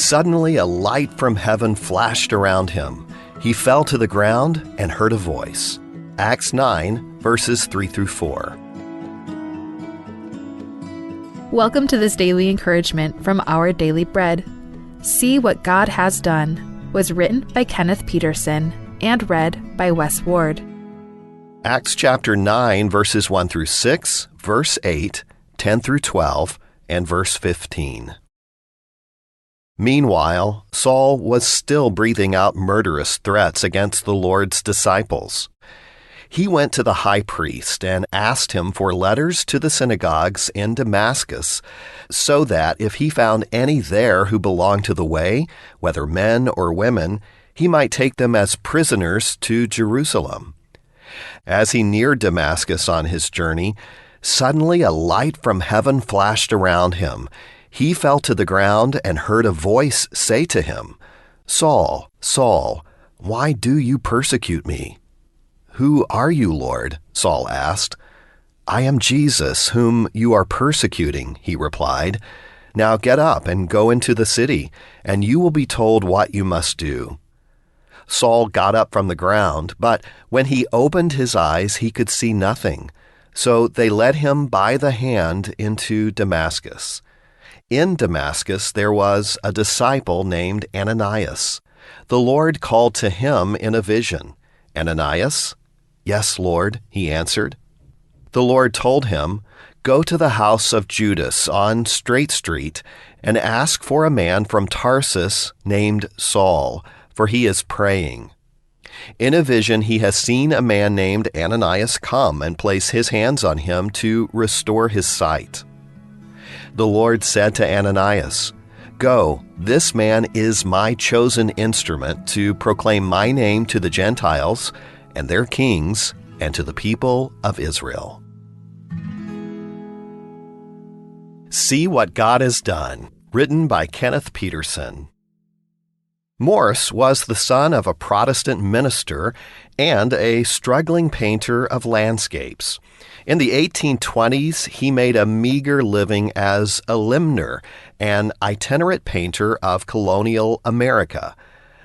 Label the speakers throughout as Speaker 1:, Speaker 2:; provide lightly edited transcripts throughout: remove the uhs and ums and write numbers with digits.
Speaker 1: Suddenly a light from heaven flashed around him. He fell to the ground and heard a voice. Acts 9, verses 3 through 4.
Speaker 2: Welcome to this daily encouragement from Our Daily Bread. See What God Has Done was written by Kenneth Peterson and read by Wes Ward.
Speaker 1: Acts chapter 9, verses 1 through 6, verse 8, 10 through 12, and verse 15. Meanwhile, Saul was still breathing out murderous threats against the Lord's disciples. He went to the high priest and asked him for letters to the synagogues in Damascus, so that if he found any there who belonged to the way, whether men or women, he might take them as prisoners to Jerusalem. As he neared Damascus on his journey, suddenly a light from heaven flashed around him. He fell to the ground and heard a voice say to him, "Saul, Saul, why do you persecute me?" "Who are you, Lord?" Saul asked. "I am Jesus, whom you are persecuting," he replied. "Now get up and go into the city, and you will be told what you must do." Saul got up from the ground, but when he opened his eyes, he could see nothing. So they led him by the hand into Damascus. In Damascus there was a disciple named Ananias. The Lord called to him in a vision, "Ananias?" "Yes, Lord," he answered. The Lord told him, "Go to the house of Judas on Straight Street and ask for a man from Tarsus named Saul, for he is praying. In a vision he has seen a man named Ananias come and place his hands on him to restore his sight." The Lord said to Ananias, "Go, this man is my chosen instrument to proclaim my name to the Gentiles and their kings and to the people of Israel." See What God Has Done, written by Kenneth Peterson. Morse was the son of a Protestant minister and a struggling painter of landscapes. In the 1820s, he made a meager living as a limner, an itinerant painter of colonial America.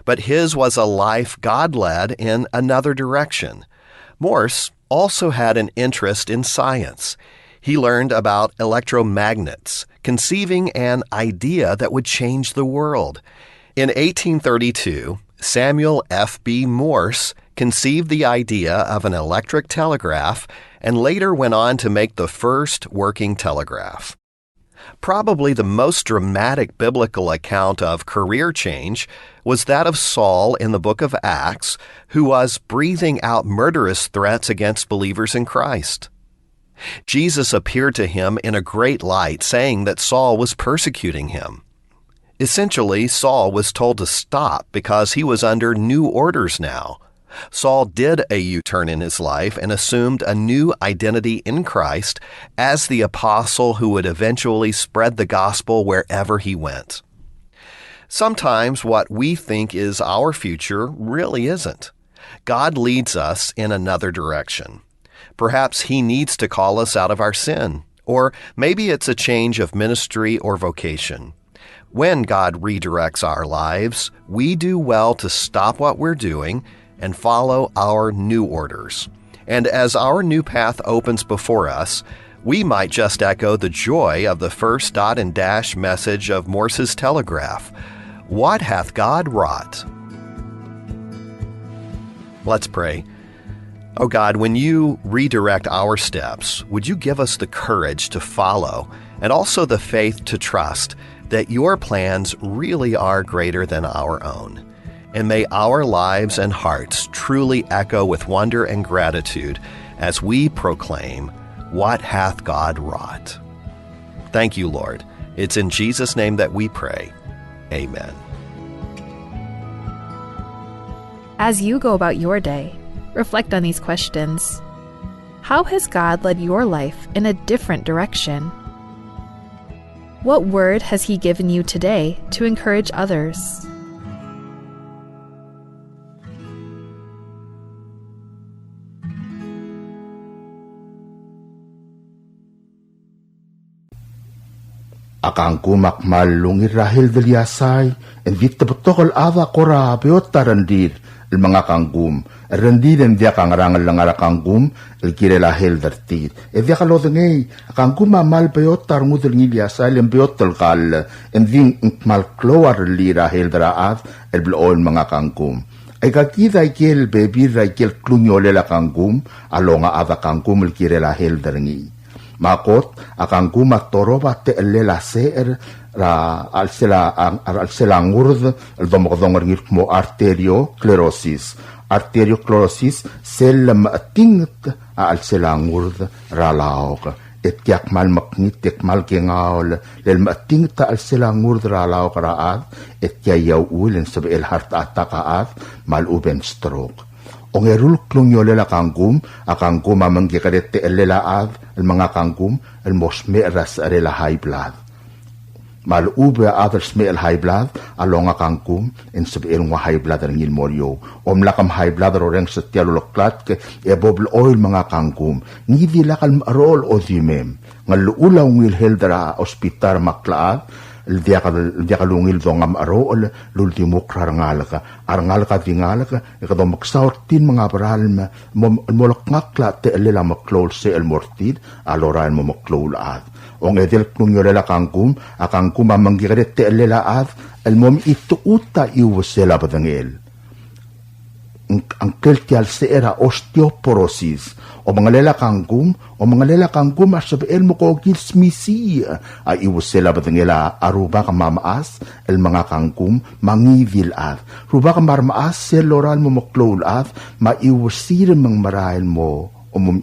Speaker 1: But his was a life God led in another direction. Morse also had an interest in science. He learned about electromagnets, conceiving an idea that would change the world. In 1832, Samuel F.B. Morse conceived the idea of an electric telegraph and later went on to make the first working telegraph. Probably the most dramatic biblical account of career change was that of Saul in the book of Acts, who was breathing out murderous threats against believers in Christ. Jesus appeared to him in a great light, saying that Saul was persecuting him. Essentially, Saul was told to stop because he was under new orders now. Saul did a U-turn in his life and assumed a new identity in Christ as the apostle who would eventually spread the gospel wherever he went. Sometimes what we think is our future really isn't. God leads us in another direction. Perhaps he needs to call us out of our sin, or maybe it's a change of ministry or vocation. When God redirects our lives, we do well to stop what we're doing and follow our new orders. And as our new path opens before us, we might just echo the joy of the first dot and dash message of Morse's telegraph. What hath God wrought? Let's pray. Oh God, when you redirect our steps, would you give us the courage to follow and also the faith to trust that your plans really are greater than our own. And may our lives and hearts truly echo with wonder and gratitude as we proclaim, "What hath God wrought?" Thank you, Lord. It's in Jesus' name that we pray. Amen.
Speaker 2: As you go about your day, reflect on these questions. How has God led your life in a different direction? What word has He given you today to encourage others?
Speaker 3: Akang kumakmal lungir rahil del yasay, en vitta betokol ava kora beota rendir, el mga kanggum, rendir en dia kang rangal lang ara kanggum, el kire lahil dertit. E dia kalodengay, akang kumamal beota ngudel ngil yasay, en beotel kal, en ving mal kloar li rahil deraat, el bloon mga kanggum. Ay kakita ikel bebir ikel klunyole la kanggum, alonga ava kanggum el kire lahil derengi. Makot akang kumatoroba te elela seer ra al ngurd el domodongor ngir mo arteriosclerosis sel matingt al ngurd ra laog et kyak mal maknit tek mal kengaol lel matingt al ngurd ra laog raad et kya yaw ulen sab el heart attack aad mal uben stroke. Ong erul klungyole la kanggum, akang kumamang gikarete elelaad, el mga kanggum, el mosme ras arela high blood. Malube others me el high blood, along akangkum, en sabi el high blood ang ilmoryo. Lakam high blood roreng sa tialuloklat, ke ebobl oil mga kanggum, ngidi lakal marol o dimem. Ngaluulaw ngil heldra ospitar maklaad, el dia kalungil dongam arol lultimo arangalka dingalka ikado magsautin mga baralma molok ngakla te elela maklol se el mortid alora mo maklol ad ong edel kunyolela kangkum akangkum manggigret te elela ad el mom itu uta iwsela badangel ang keltial se era osteoporosis o mga lela kanggum asab el mo ko gilsmisi ay iwsela batangela aruba ka mamaas el mga kanggum mangivil at ruba ka marmaas sel loral mo moklol at maiwsir mang marail mo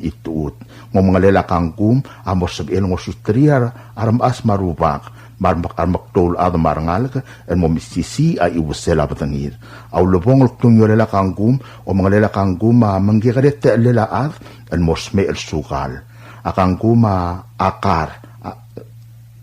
Speaker 3: ituut ng mga lela kanggum amos sab el ngo sutriar armas marubak marmaktol ad marangal en mo misisi ay iwsela batangir aw lubong tunyolela kanggum o mga lela kanggum manggigaret te lela ad en mosme el sukal akang kuma akar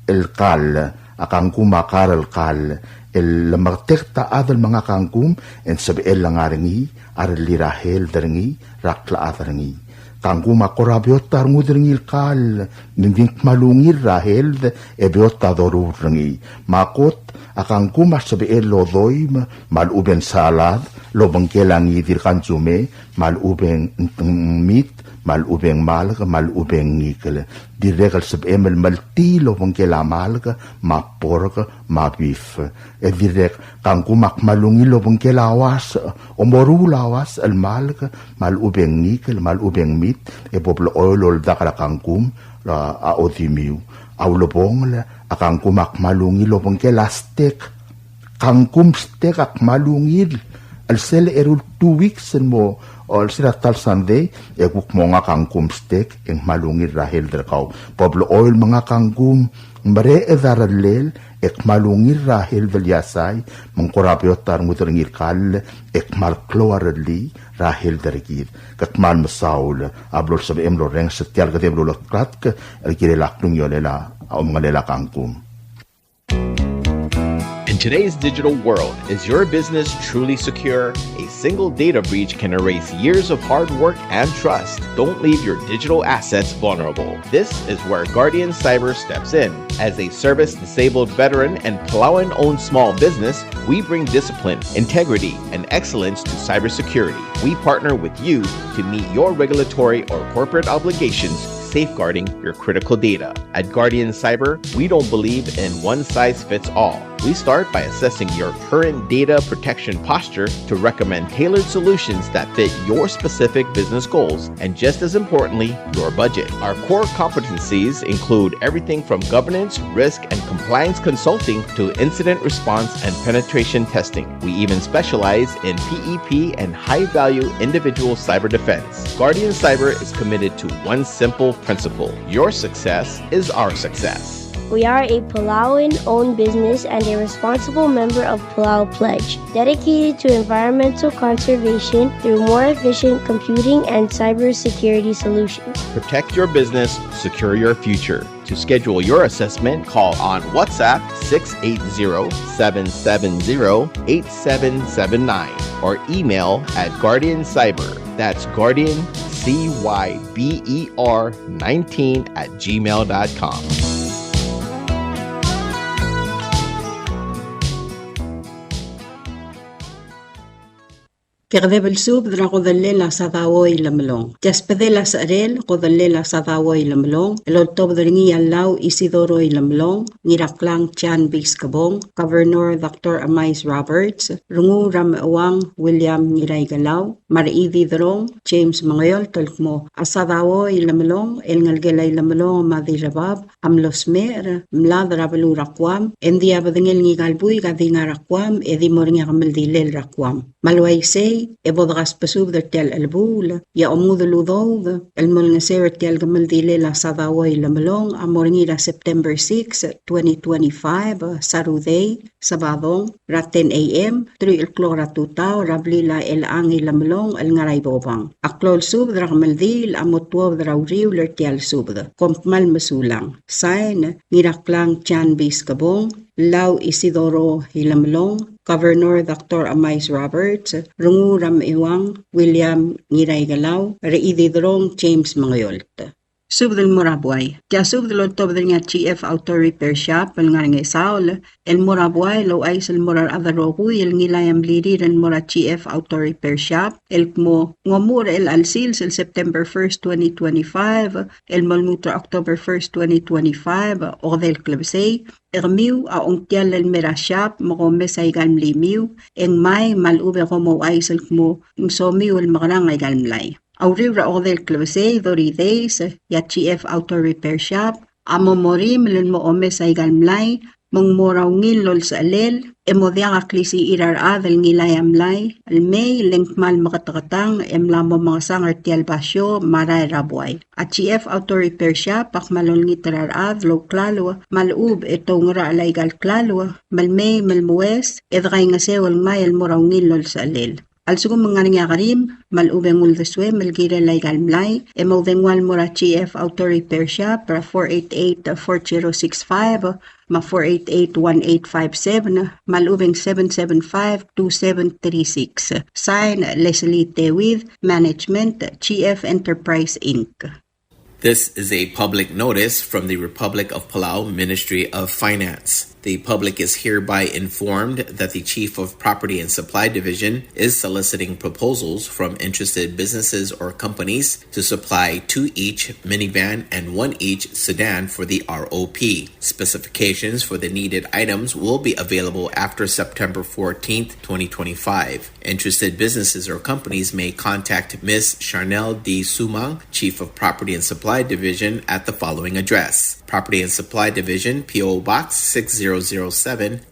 Speaker 3: el kal akang kuma akar el kal el martekta ad el mga kanggum en sabi el langarengi ar lirahel derengi rakla aderengi kangguma korabiota ngudringil kal ninding malungir rahel ebiota dorurrengi makot akang kuma sabi el lodoy maluben salad lobang kelangi dirkan zume maluben meat malubeng malga malubeng ngikele direkal sab emel malti lobang kelamalga maporga mabif e direk kangkumak malungi lobang kelawas o morulawas al malga malubeng ngikele malubeng mit e boblo oilol dakala kangkum la aodimiu aw lobong la akangkumak malungi lobang kelastek kangkum stek ak malungil al sel erul 2 weeks mo ol sila tal Sunday eguk mo nga kangkum steak eng malungir rahel derkaw poblo oil mga kangkum mbare edaralel ek malungir rahel del yasay mangkorapyo tar ngutringir kal ek malklo arali rahel dergid katmal masaul ablor sabi emlo reng setial gade blo krat el kire laklung yolela o mga lela kangkum.
Speaker 4: In today's digital world, is your business truly secure? A single data breach can erase years of hard work and trust. Don't leave your digital assets vulnerable. This is where Guardian Cyber steps in. As a service-disabled veteran and Palauan-owned small business, we bring discipline, integrity, and excellence to cybersecurity. We partner with you to meet your regulatory or corporate obligations, safeguarding your critical data. At Guardian Cyber, we don't believe in one-size-fits-all. We start by assessing your current data protection posture to recommend tailored solutions that fit your specific business goals and, just as importantly, your budget. Our core competencies include everything from governance, risk, and compliance consulting to incident response and penetration testing. We even specialize in PEP and high-value individual cyber defense. Guardian Cyber is committed to one simple principle: your success is our success.
Speaker 5: We are a Palauan-owned business and a responsible member of Palau Pledge, dedicated to environmental conservation through more efficient computing and cybersecurity solutions.
Speaker 4: Protect your business, secure your future. To schedule your assessment, call on WhatsApp 680-770-8779 or email at Guardian Cyber. That's Guardian, CYBER 19 @gmail.com.
Speaker 6: Piqdebel sub dra qodallela sadawoy lamlong. Jaspedela sarel qodallela sadawoy lamlong. Elottob dringi allaw Isidoroy lamlong. Ngiraklang Chan Biskabong. Governor Dr. Amais Roberts. Rungu Ramawang William Ngiray Galaw. Mariidi drong James Mangayol tolkmo. Asadawoy lamlong. El ngalgelay lamlong madirabab. Amlosmer. Mlad rabalu rakwam. Endi abadengel ngigalbuy gadi ngarakwam. Edi moringa kamildilel rakwam. Malwaysay ebodgas pasub der tel albul ya omuduludov el molngaser tel gamaldile la sadaway lamlong amorngira September 6, 2025 Saturday Sabadong rat 10 a.m. 3 o'clock ratutaw rablila el angi lamlong el ngaray bobang aklol sub der gamaldil amotwov der auriw ler tel sub kompmal masulang sign ngiraklang Chan Biskabong Law Isidoro Hilamlong, Governor Dr. Amais Roberts, Rungu Ramiwang, William Ngiray Galaw, Reididrong James Mangayolt. Subdel Murabuay. Ja subdel ottob nga Chief Auto Repair Shop, el nga saul, el Murabuay lo ay sel morar adaroguy, el ngilayam lirir el mora Chief Auto Repair Shop, el mo ngomur el alsils el September 1st, 2025, el molmutra October 1st, 2025, o del Klebsay, Ermiu a ongtial el mera shop, mogome sa igalmli miu, en may malube como ay sel mo, somiu el magrang ay galmlay. Auriw ra odel klebsay, doridays, ya Chief Auto Repair Shop, amomorim lun mo ome sa igalmlay, mong moraw ngilol sa alel, emodiang aklisi irar adel ngilay amlay, almay lengkmal makatakatang, emlamo mga sangar tial basyo, maray rabuay. At Chief Auto Repair Shop, pakmalol ngitarar ad, lo klalo, malub itong ra alaygal klalo, malmay malmuwes, edgay nga sewal may el moraw ngilol sa alel. Also kung mga nangyakarim, malubeng uldeswe, malgira lay galmlay, emodengwal mura Chief Auto Repair Shop, para 488-4065, ma 488-1857, malubeng 775-2736. Sign, Leslie Tewid, Management, Chief Enterprise, Inc.
Speaker 4: This is a public notice from the Republic of Palau Ministry of Finance. The public is hereby informed that the Chief of Property and Supply Division is soliciting proposals from interested businesses or companies to supply 2 each minivan and 1 each sedan for the ROP. Specifications for the needed items will be available after September 14th, 2025. Interested businesses or companies may contact Ms. Charnel D. Sumang, Chief of Property and Supply Division, at the following address: Property and Supply Division, P.O. Box 6007,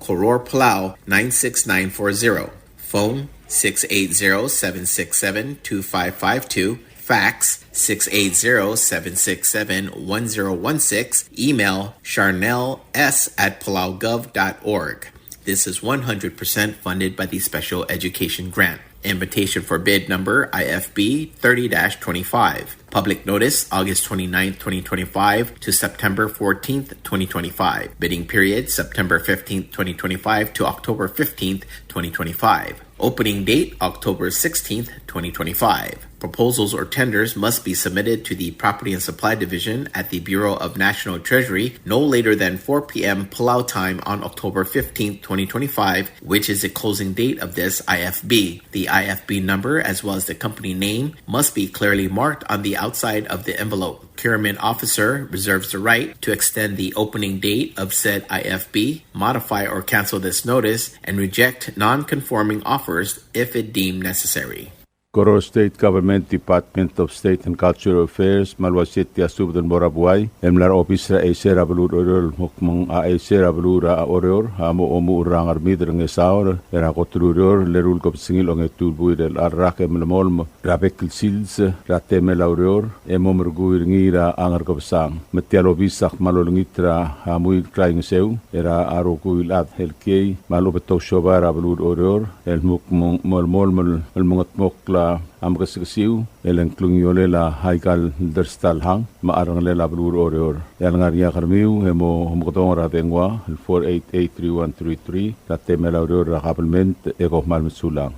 Speaker 4: Koror, Palau 96940. Phone 680-767-2552. Fax 680-767-1016. Email charnels@palaugov.org. This is 100% funded by the Special Education Grant. Invitation for bid number IFB 30-25. Public notice August 29th, 2025 to September 14th, 2025. Bidding period September 15th, 2025 to October 15th, 2025. Opening date October 16th, 2025. Proposals or tenders must be submitted to the Property and Supply Division at the Bureau of National Treasury no later than 4 p.m. Palau time on October 15th, 2025, which is the closing date of this IFB. The IFB number as well as the company name must be clearly marked on the outside of the envelope. Procurement officer reserves the right to extend the opening date of said IFB, modify or cancel this notice, and reject non-conforming offers if it deemed necessary.
Speaker 7: Koror State Government Department of State and Cultural Affairs, Malwasit Yasub del Morabuay, Emlar Office ra Acer Abalur Orol, Mokmang Acer Abalura Oror, Hamo Omu Rangar Midr Ngesaur, Erakotrur, Lerul Kopsingil on a Turbuid el Arrak Emlamolm, Rabekil Sils, Ratemel Auror, Emomurguir Ngira Angar Kopsang, Metialo Bisak Malolngitra, Hamuil Crying Seu, Era Arokuil Ad Helkei, Malobeto Shobar Abalur Oror, El Mukmong Molmol, El Mungat Mokla. Am kasisiw eleng klungyole la haikal derstalhang maarang lela blur oror yang ngaria karmiu hemo humkotong ratengwa 4883133 tatemela oror rakapelment ekohmal msulang.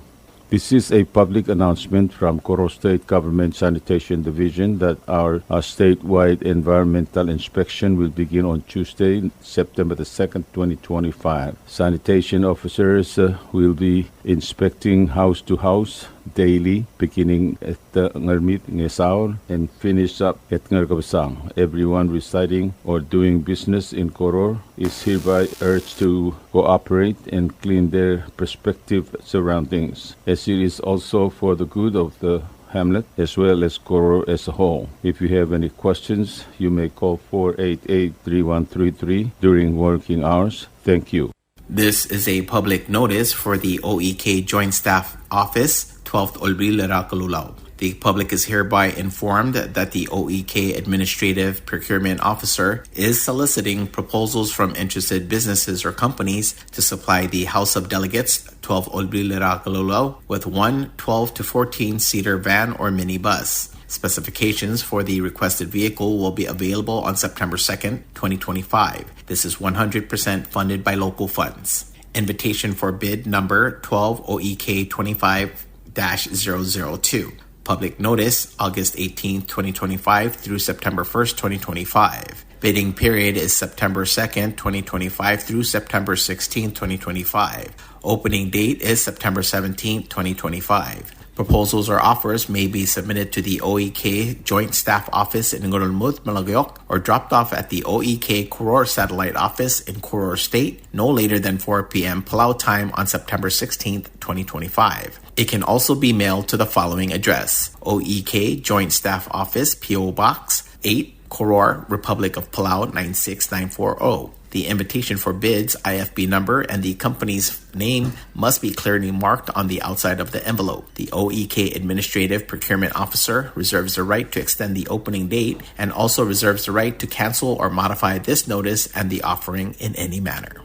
Speaker 7: This is a public announcement from Koror State Government Sanitation Division that our statewide environmental inspection will begin on Tuesday, September the 2nd, 2025. Sanitation officers will be inspecting house to house, daily, beginning at Ngarmit Ngesaul and finish up at Ngargabasang. Everyone residing or doing business in Koror is hereby urged to cooperate and clean their respective surroundings, as it is also for the good of the hamlet as well as Koror as a whole. If you have any questions, you may call 488-3133 during working hours. Thank you.
Speaker 8: This is a public notice for the OEK Joint Staff Office, 12th Olbril, Calulao. The public is hereby informed that the OEK Administrative Procurement Officer is soliciting proposals from interested businesses or companies to supply the House of Delegates, 12 Olbril, Calulao, with one 12 to 14-seater van or minibus. Specifications for the requested vehicle will be available on September 2nd, 2025. This is 100% funded by local funds. Invitation for bid number 12 OEK 25-002. Public notice, August 18, 2025 through September 1st, 2025. Bidding period is September 2nd, 2025 through September 16, 2025. Opening date is September 17, 2025. Proposals or offers may be submitted to the OEK Joint Staff Office in Ngurulmud, Malagyok, or dropped off at the OEK Koror Satellite Office in Koror State no later than 4 p.m. Palau time on September 16, 2025. It can also be mailed to the following address: OEK Joint Staff Office, P.O. Box 8, Koror, Republic of Palau 96940. The invitation for bids, IFB number, and the company's name must be clearly marked on the outside of the envelope. The OEK Administrative Procurement Officer reserves the right to extend the opening date and also reserves the right to cancel or modify this notice and the offering in any manner.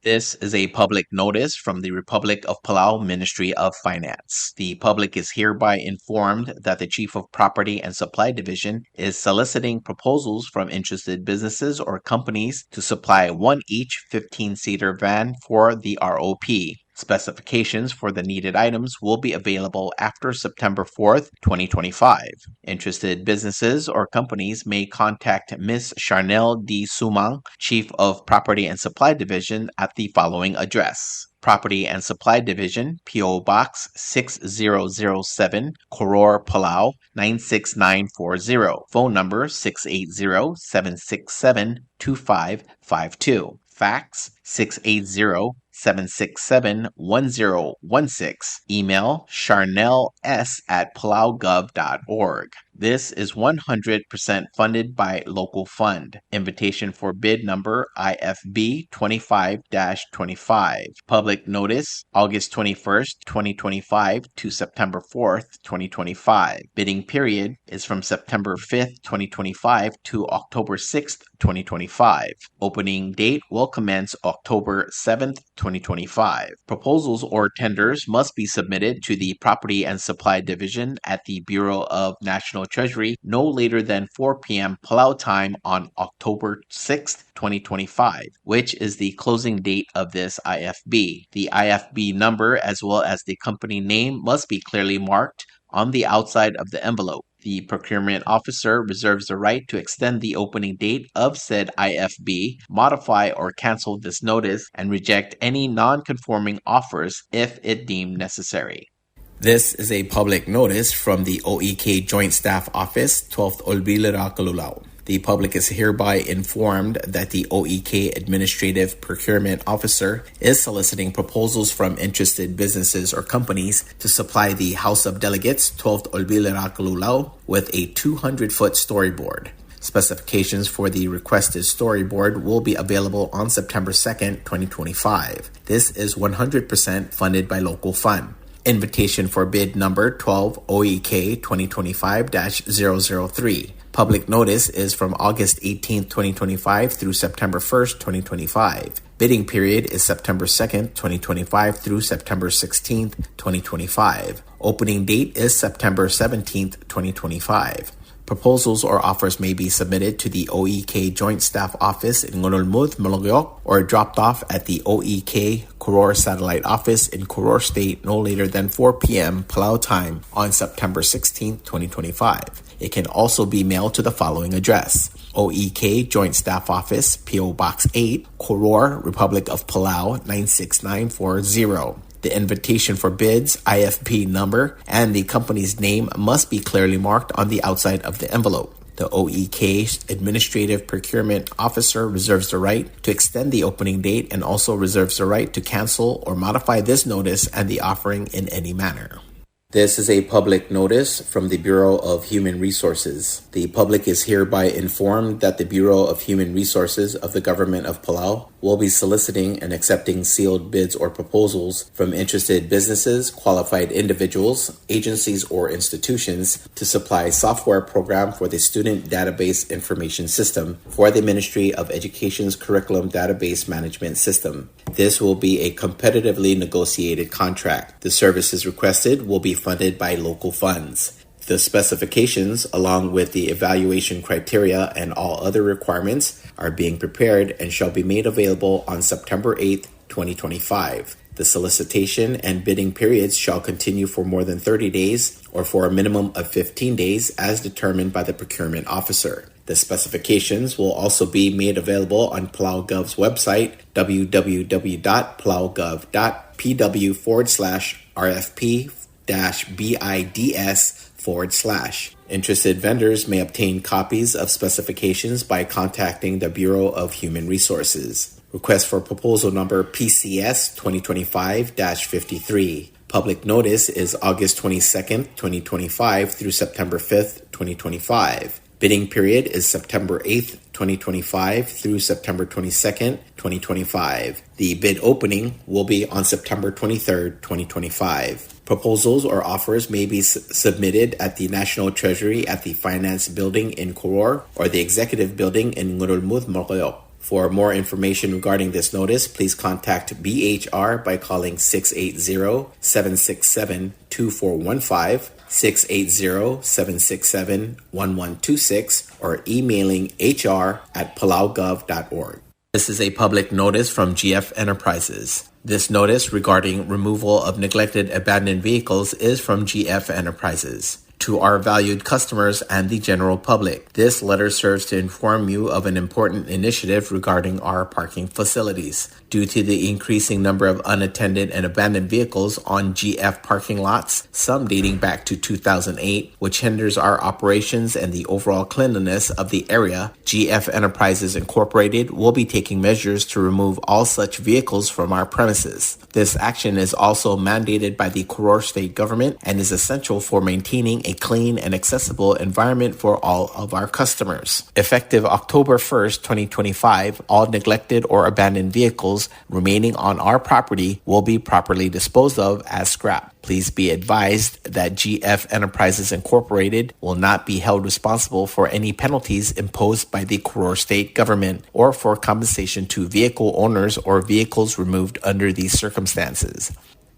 Speaker 8: This is a public notice from the Republic of Palau Ministry of Finance. The public is hereby informed that the Chief of Property and Supply Division is soliciting proposals from interested businesses or companies to supply one each 15-seater van for the ROP. Specifications for the needed items will be available after September 4th, 2025. Interested businesses or companies may contact Ms. Charnel D. Sumang, Chief of Property and Supply Division, at the following address: Property and Supply Division, P.O. Box 6007, Koror, Palau 96940. Phone number 680-767-2552. Fax 680-767-1016. Email charnels@palaugov.org. This is 100% funded by local fund. Invitation for bid number IFB 25-25. Public notice, August 21st, 2025 to September 4th, 2025. Bidding period is from September 5th, 2025 to October 6th, 2025. Opening date will commence October 7th, 2025. Proposals or tenders must be submitted to the Property and Supply Division at the Bureau of National Treasury no later than 4 p.m. Palau time on October 6th, 2025, which is the closing date of this IFB. The IFB number as well as the company name must be clearly marked on the outside of the envelope. The procurement officer reserves the right to extend the opening date of said IFB, modify or cancel this notice, and reject any non-conforming offers if it deemed necessary. This is a public notice from the OEK Joint Staff Office, 12th Olbril, Calulao. The public is hereby informed that the OEK Administrative Procurement Officer is soliciting proposals from interested businesses or companies to supply the House of Delegates, 12th Olbril, Calulao, with a 200-foot storyboard. Specifications for the requested storyboard will be available on September 2nd, 2025. This is 100% funded by local fund. Invitation for bid number 12 OEK 2025-003. Public notice is from August 18, 2025 through September 1st, 2025. Bidding period is September 2nd, 2025 through September 16th, 2025. Opening date is September 17th, 2025. Proposals or offers may be submitted to the OEK Joint Staff Office in Ngurulmud, Malagyok, or dropped off at the OEK Koror Satellite Office in Koror State no later than 4 p.m. Palau time on September 16, 2025. It can also be mailed to the following address: OEK Joint Staff Office, P.O. Box 8, Koror, Republic of Palau 96940. The invitation for bids, IFP number, and the company's name must be clearly marked on the outside of the envelope. The OEK Administrative Procurement Officer reserves the right to extend the opening date and also reserves the right to cancel or modify this notice and the offering in any manner. This is a public notice from the Bureau of Human Resources. The public is hereby informed that the Bureau of Human Resources of the Government of Palau will be soliciting and accepting sealed bids or proposals from interested businesses, qualified individuals, agencies, or institutions to supply software program for the Student Database Information System for the Ministry of Education's Curriculum Database Management System. This will be a competitively negotiated contract. The services requested will be funded by local funds. The specifications, along with the evaluation criteria and all other requirements, are being prepared and shall be made available on September 8th, 2025. The solicitation and bidding periods shall continue for more than 30 days or for a minimum of 15 days as determined by the procurement officer. The specifications will also be made available on Palau Gov's website, www.palaugov.pw/RFP-BIDS/. Interested vendors may obtain copies of specifications by contacting the Bureau of Human Resources. Request for proposal number PCS 2025-53. Public notice is August 22nd, 2025 through September 5th, 2025. Bidding period is September 8th, 2025 through September 22nd, 2025. The bid opening will be on September 23rd, 2025. Proposals or offers may be submitted at the National Treasury at the Finance Building in Koror or the Executive Building in Ngurulmud, Mokoyok. For more information regarding this notice, please contact BHR by calling 680-767-2415, 680-767-1126, or emailing hr@palaugov.org. This is a public notice from GF Enterprises. This notice regarding removal of neglected abandoned vehicles is from GF Enterprises. To our valued customers and the general public, this letter serves to inform you of an important initiative regarding our parking facilities. Due to the increasing number of unattended and abandoned vehicles on GF parking lots, some dating back to 2008, which hinders our operations and the overall cleanliness of the area, GF Enterprises Incorporated will be taking measures to remove all such vehicles from our premises. This action is also mandated by the Koror State Government and is essential for maintaining a clean and accessible environment for all of our customers. Effective October 1st, 2025, all neglected or abandoned vehicles remaining on our property will be properly disposed of as scrap. Please be advised that GF Enterprises Incorporated will not be held responsible for any penalties imposed by the Koror State Government or for compensation to vehicle owners or vehicles removed under these circumstances.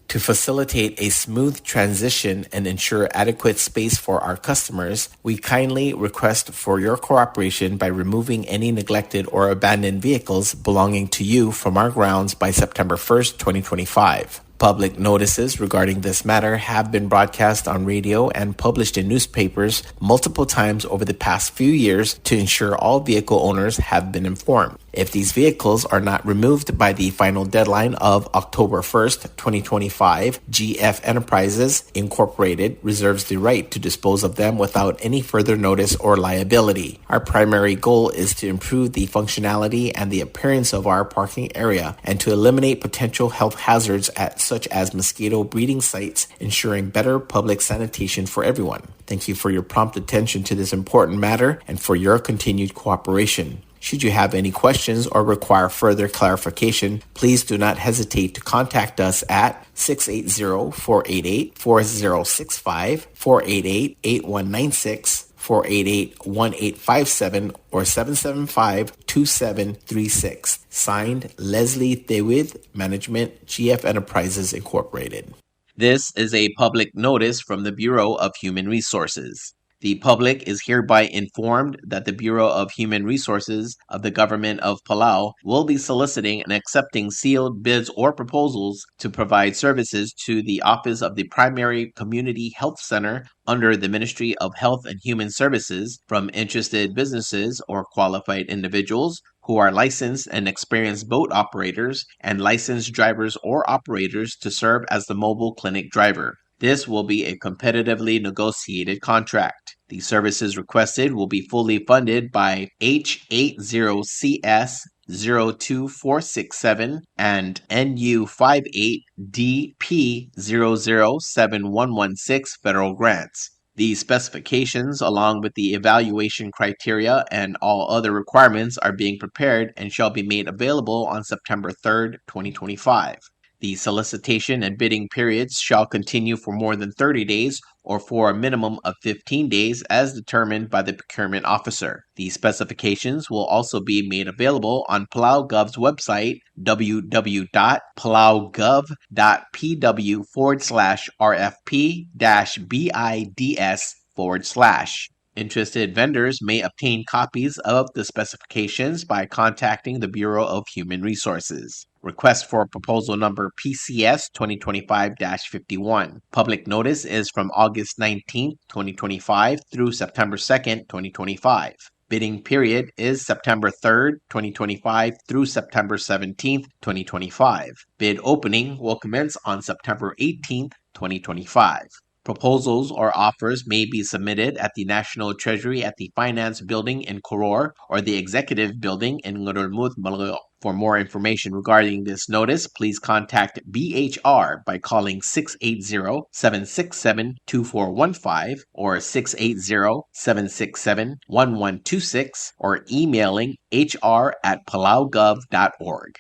Speaker 8: To facilitate a smooth transition and ensure adequate space for our customers, we kindly request for your cooperation by removing any neglected or abandoned vehicles belonging to you from our grounds by September 1st, 2025. Public notices regarding this matter have been broadcast on radio and published in newspapers multiple times over the past few years to ensure all vehicle owners have been informed. If these vehicles are not removed by the final deadline of October 1st, 2025, GF Enterprises Incorporated reserves the right to dispose of them without any further notice or liability. Our primary goal is to improve the functionality and the appearance of our parking area and to eliminate potential health hazards such as mosquito breeding sites, ensuring better public sanitation for everyone. Thank you for your prompt attention to this important matter and for your continued cooperation. Should you have any questions or require further clarification, please do not hesitate to contact us at 680-488-4065, 488-8196, 488-1857, or 775-2736. Signed, Leslie Thewith, Management, GF Enterprises Incorporated. This is a public notice from the Bureau of Human Resources. The public is hereby informed that the Bureau of Human Resources of the Government of Palau will be soliciting and accepting sealed bids or proposals to provide services to the Office of the Primary Community Health Center under the Ministry of Health and Human Services from interested businesses or qualified individuals who are licensed and experienced boat operators and licensed drivers or operators to serve as the mobile clinic driver. This will be a competitively negotiated contract. The services requested will be fully funded by H80CS 02467 and NU58DP 007116 federal grants. These specifications, along with the evaluation criteria and all other requirements, are being prepared and shall be made available on September 3rd, 2025. The solicitation and bidding periods shall continue for more than 30 days or for a minimum of 15 days as determined by the procurement officer. The specifications will also be made available on Palau Gov's website, www.palaugov.pw/RFP-BIDS/. Interested vendors may obtain copies of the specifications by contacting the Bureau of Human Resources. Request for proposal number PCS 2025-51. Public notice is from August 19, 2025 through September 2nd, 2025. Bidding period is September 3rd, 2025 through September 17th, 2025. Bid opening will commence on September 18th, 2025. Proposals or offers may be submitted at the National Treasury at the Finance Building in Koror or the Executive Building in Ngurulmud, Malayo. For more information regarding this notice, please contact BHR by calling 680-767-2415 or 680-767-1126 or emailing hr@palaugov.org.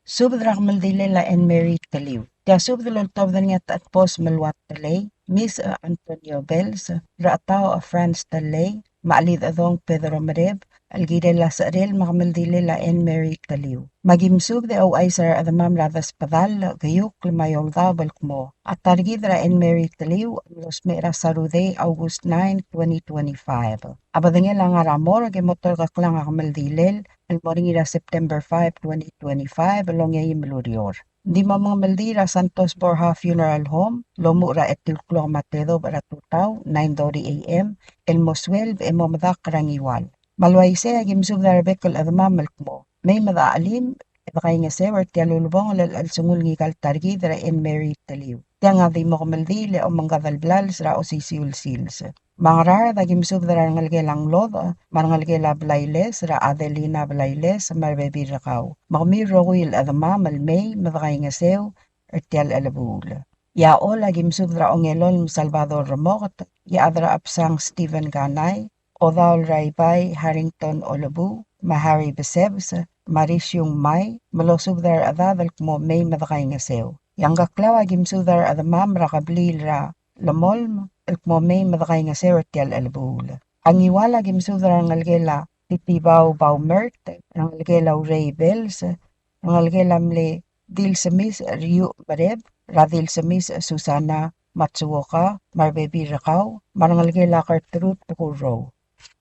Speaker 6: Subdrak maldile la en Mary Taliw. Tia subdalol tawdan nga at pos malwat talay, Miss Antonio Bells, raataw a France talay, maalid adong Pedro Mareb, algide la sarel makamaldile la en Mary Taliw. Magimsub de aw ay sar adamam ladas padal, gayuk limayong dabal mo. At targid ra en Mary Taliw, los mera sarude August 9, 2025. Abadangin lang aramor, gemotor kaklang akamaldilel, almoringira September 5, 2025, along yayim lurior. Di mga Maldira Santos Borja Funeral Home, Lomura etilklo Matedo Baratutaw, 9:30 a.m., El Moswelb e Momadak Karangiwal. Malwaise agimsub na rebekal adama malkmo. May madaalim, edakay nga sewer tialulubong al sungul ngikal targi dara en Mary Taliw. Tiang adi mo kamaldile o manggadalblal sra o sisiul sils. Mangarar dagimsub dara ngalgelang lod, marngalgela blayles ra Adelina blayles marbebi rakaw. Magmi rowil adama malmay madakay nga sew ertial alabul. Ya o lagimsub dara ongelol Salvador Ramot, ya adra apsang Stephen Ganay, Odal Raybay Harrington Olabu, Mahari Besebs, Marisyong May, malosub dara adadal kumo may madakay nga sew. Yang gaklaw agimsub dara adamam rakablil ra lamolm, mo may madakay nga sewer tial albul. Ang iwala gimsudra ng algela titibaw baw mert, ng algela Ray Bells, ng algela mle dil sa Miss Ryu Mareb, radil sa Miss Susana Matsuoka, marbebi rakaw, marang algela Kartrut Tukuro.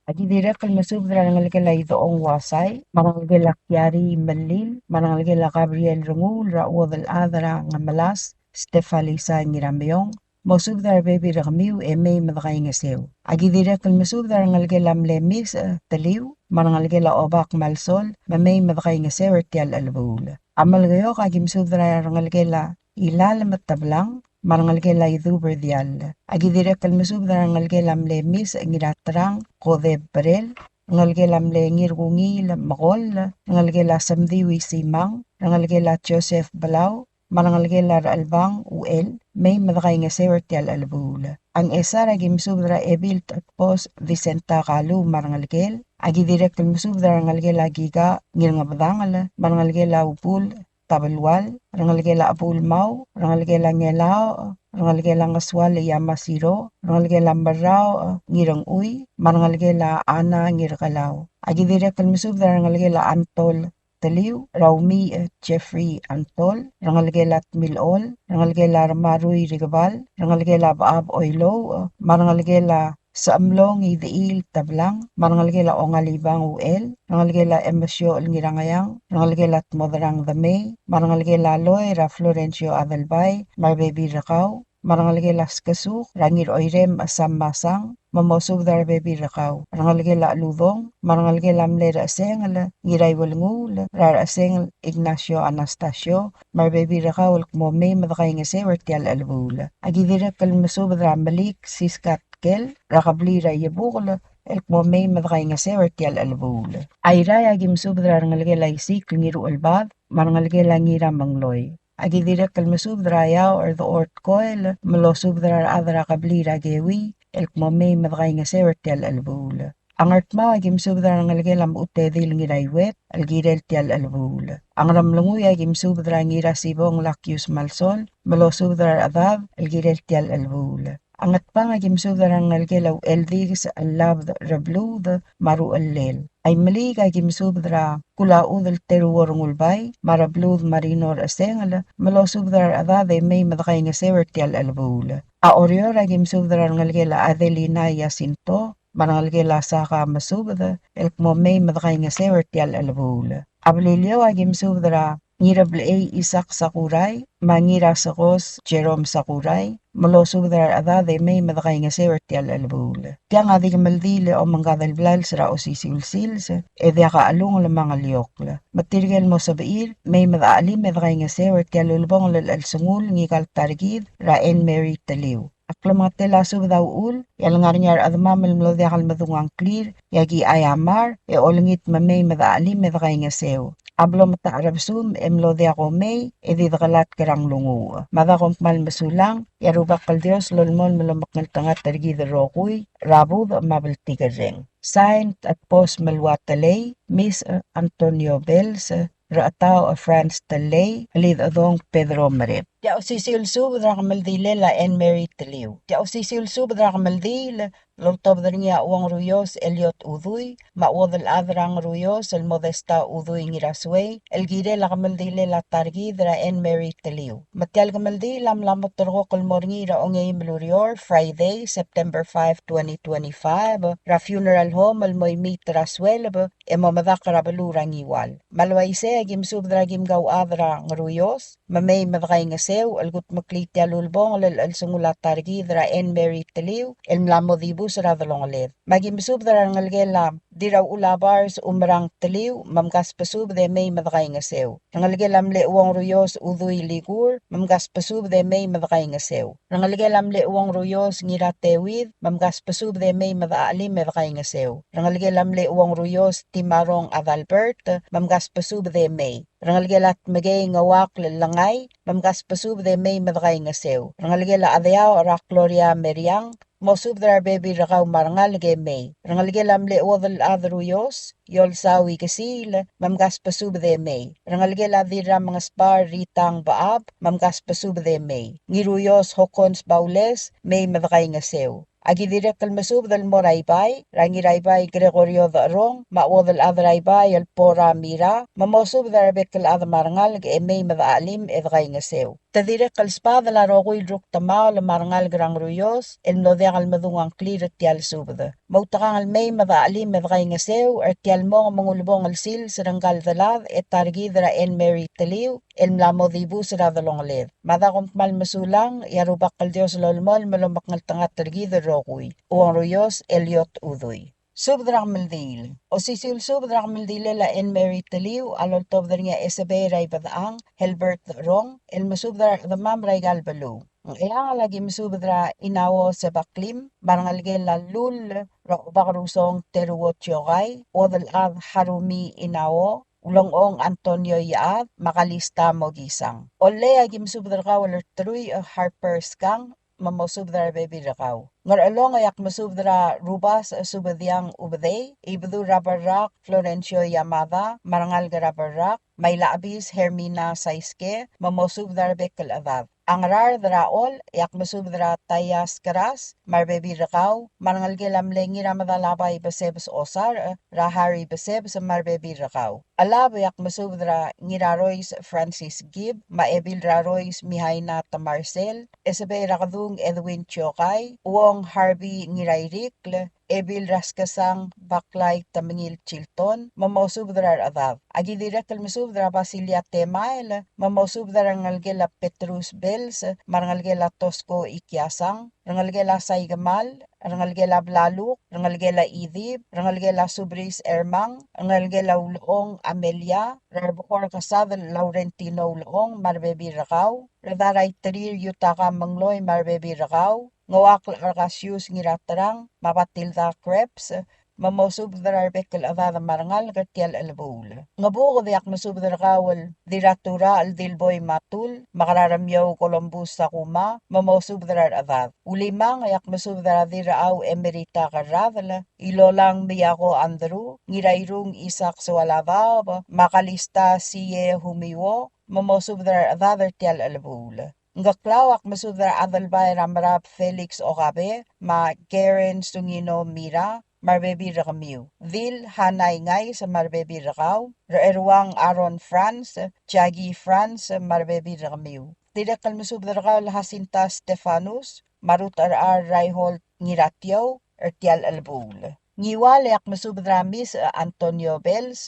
Speaker 6: Adi direk al masubra ng algela idoong wasay, marang algela Kiari Malil, marang algela Gabriel Rungul, Raudal Adara nga malas, Stefalisa Ngiramyong, Mosubdar baby rakmiw e may madakay nga sew. Agi direk al masubdar ngalgela mlemis taliw, manangalgela obak malsol, may madakay nga sew tial albul. Amal gayo kagim subdar ngalgela ilal matablang, manangalgela iduber dial. Agi direk al masubdar ngalgela mlemis ngiratrang kode barel, ngalgela mle ngirgungil makol, ngalgela samdiwi simang, ngalgela Joseph Balaw, manangalgela albang uel, may madakay nga sewer tial albul. Ang esara gimsubdra ebilt at pos Vicenta Kalu marangalgel, agi direct musubdra ngalgela giga ngil nga badangal, marangalgela upul tabalwal, rangalgela apul mau, rangalgela ngelao, rangalgela ngaswal yamasiro, rangalgela marao ngirang uy, marangalgela ana ngirkalaw. Agi direct musubdra ngalgela antol Taliw, Raumi Jeffrey Antol, Rangalgelat Milol, Rangalgela Maruy Rigabal, Rangalgela Baab Oilo, Marangalgela sa amlong idiil tablang, marangalgela o ngalibang uel, rangalgela emosyo ngirangayang, rangalgela modrang dame, marangalgela loy ra Florencio Adelbay, marbebi rakaw, marangalgela skasuk, rangir oirem asam masang, mamosub dar bebi rakaw, rangalgela ludong, marangalgela mlera asengala, ngiray walngul, rar asengel Ignacio Anastasio, marbebi rakaw alkmome madakay ngase wartial albula. Agidira kalmasub dra malik siskat kel rakablira yebugla elkmome madakay ngase wartial albula. Ayra agim subdra rangalgela isik ngiru albad, marangalgela ngira mangloy. Agidira kalmasub dra yaw or the ort koil, malosub dra adra kablira gewi, elkmome madakay ngase wartial albula. Ang artma agim subdra rangalgelam utedil ngiraiwet, algirel tial albula. Ang ramlunguy agim subdra ngira sibong lakyus malsol, malosubdra adab, algirel tial albula. Ang atpang agim subdra rangalgelaw eldig sa alab rablud maru allel. Ay mali agim subdra kulaud al teruwarungulbay, marablud marinor asengala, malosubdra adab may madakay ngasewer tial albula. A orior agim subdra rangalgela Adelina Yasinto, marangalgela saka masubda, elkmome madakay ngasewer tial albula. Ablilyo agim subdra ngirable Isak Sakuray, mangira sakos Jerome Sakuray, malosubdra adade may madakay ngasewer tial albula. Kaya nga di kamaldile o manggadalblal sara o sisilsilsa, edya ka alung la mga liyokla. Matirgel mo sa bair, may madaalim madakay ngasewer tial ulbong lalalsungul ngikal targid, raen Mary Taliw. Akla mga telasub daw ul, yalngarnyar admamel mlodekal madungang clear, yagi ayamar, olungit mamay madaalim madakay ngasew. Ablo mata arabsum emlodea ko may, edidakalat karang lungu. Madakom mal masulang, yarubak kal Dios lolmol malamak ng tangat targid rokuy, rabud mabaltigareng. Signed at post malwatalay, Miss Antonio Bells, raataw a France talay, halid adong Pedro Marip. Dia usisilsub dra kamaldile la en Mary Taliw. Dia usisilsub dra kamaldile, loltob dringia uang ruyos Eliot Uduy, mawadal adrang ruyos el modesta Uduy ngirasway, el gire la kamaldile la targi dra en Mary Taliw. Matial kamaldi lam lamot tergo kalmorngi ra ongay melurior Friday, September 5, 2025, ra funeral home el moy mitra swelb, emamadaka ra balurang iwal. Malwaise agim sub dra gim gaw adra ngruyos, mamay madakay nga algut makliti alulbong al sungula targi dra en Mary Taliw el mlamodibu sara dalongaled. Magim sub dra ngalgela diraw ulabars umrang Taliw mamgas pasub de may madakay nga sew. Ngalgelam le uwang ruyos Uduy ligur mamgas pasub de may madakay nga sew. Ngalgelam le uwang ruyos ngira tewid mamgas pasub de may madaalim madakay nga sew. Ngalgelam le uwang ruyos Timarong Adalbert mamgas pasub de may. Rangalgelat magay ngawak lalangay, mamgas pasub de may madakay nga sew. Rangalgela adyaw rak Gloria Meriang, mosub dra baby rakaw marangal ge may. Rangalgelam le wadal adruyos, yol sawi kasil, mamgas pasub de may. Rangalgela dira mga spar ritang baab, mamgas pasub de may. Ngiruyos hokons baules, may madakay nga sew. Agidire kalmasub dal moraybay, rangiraybay Gregorio Darong, mawadal adraybay al pora mira, mamosub darabek kal adamarangal ge may madaalim edgay nga sew. Tadire kalspada la rokoy druk tamao la marangal grang ruyos, el nodeng al madungang clear at tial subda. Mautakang al may madaalim edgay nga sew, ar tial mong mangulbong al sil saranggal dalad et targi dra en Mary Taliw, el mlamodibu sara dalongaled. Madakom mal masulang, yarubak kal Dios lolmol malumak ngal tangat targi rokuy, uang ruyos Eliot Uduy. Subdrak maldil. O sisil subdrak maldile la en Mary Taliw, alol tobdar nga SB ray badaang, Helbert Rong, el masubdrak damam ray galbalu. Ang ilang lagi masubdra inawo sa baklim, marangalgel la lul, bakrusong teruot yokay, odal ad harumi inawo, ulong-ong Antonio Yaad, makalista mo gisang. Ole agim subdra ka walar truy a Harper Skang, mamosubdra baby rakaw. Ngar along ayak masubdra rubas subadyang ubday, ibdu rabarak Florencio Yamada, marangal garabarak, may laabis Hermina Saiske, mamosubdra bekal adab. Ang rar draol, ayak masubdra tayas karas, marbebi rakaw, marangal gelam lengi ramadalabay basebs osar, rahari basebs marbebi rakaw. Alabayak masubdra ngirarois Francis Gibb, maebil rarois Mihaina Marcel, esabe rakadung Edwin Chokay, uong Harvey ngirairikle, ebil raskasang baklay tamingil Chilton, mamosubdra adab. Agi direkal masubdra Basilia Temail, mamosubdra ngalgela Petrus Bells, marangalgela Tosco Ikyasang, rangalgela Saigamal, rangalgela Blaluk, rangalgela Idib, rangalgela Subris Ermang, rangalgela Ulong Amelia, rarbukor kasad Laurentino Ulong marbebi rakaw, radaray tarir yutaka mangloy marbebi rakaw, ngawak arkasius ngiratarang, mapatilda creps, mamosubdar bekal avada marangal gartial albul. Ngabuko diak masubdar kawal diratura al dilboy matul, makararamyaw Columbus sa kuma, mamosubdar avad. Ulimang ayak masubdar diraaw emerita karadala, ilolang miyako Andrew, ngirairung isak swalabab, makalista siye humiwo, mamosubdar avad gartial albul. Ngaklawak masubdar adalbay ramrab Felix Okabe, ma Garen Sungino Mira, marbebi rakamiw. Vil hanay ngay sa marbebi rakaw, raerwang Aaron France, Jagi France, marbebi rakamiw. Tidakal masubdar rakaw Jacinta Stefanus, marut Raihold Ngiratyaw, ertial albul. Ngiwalayak masubdar Miss Antonio Bells,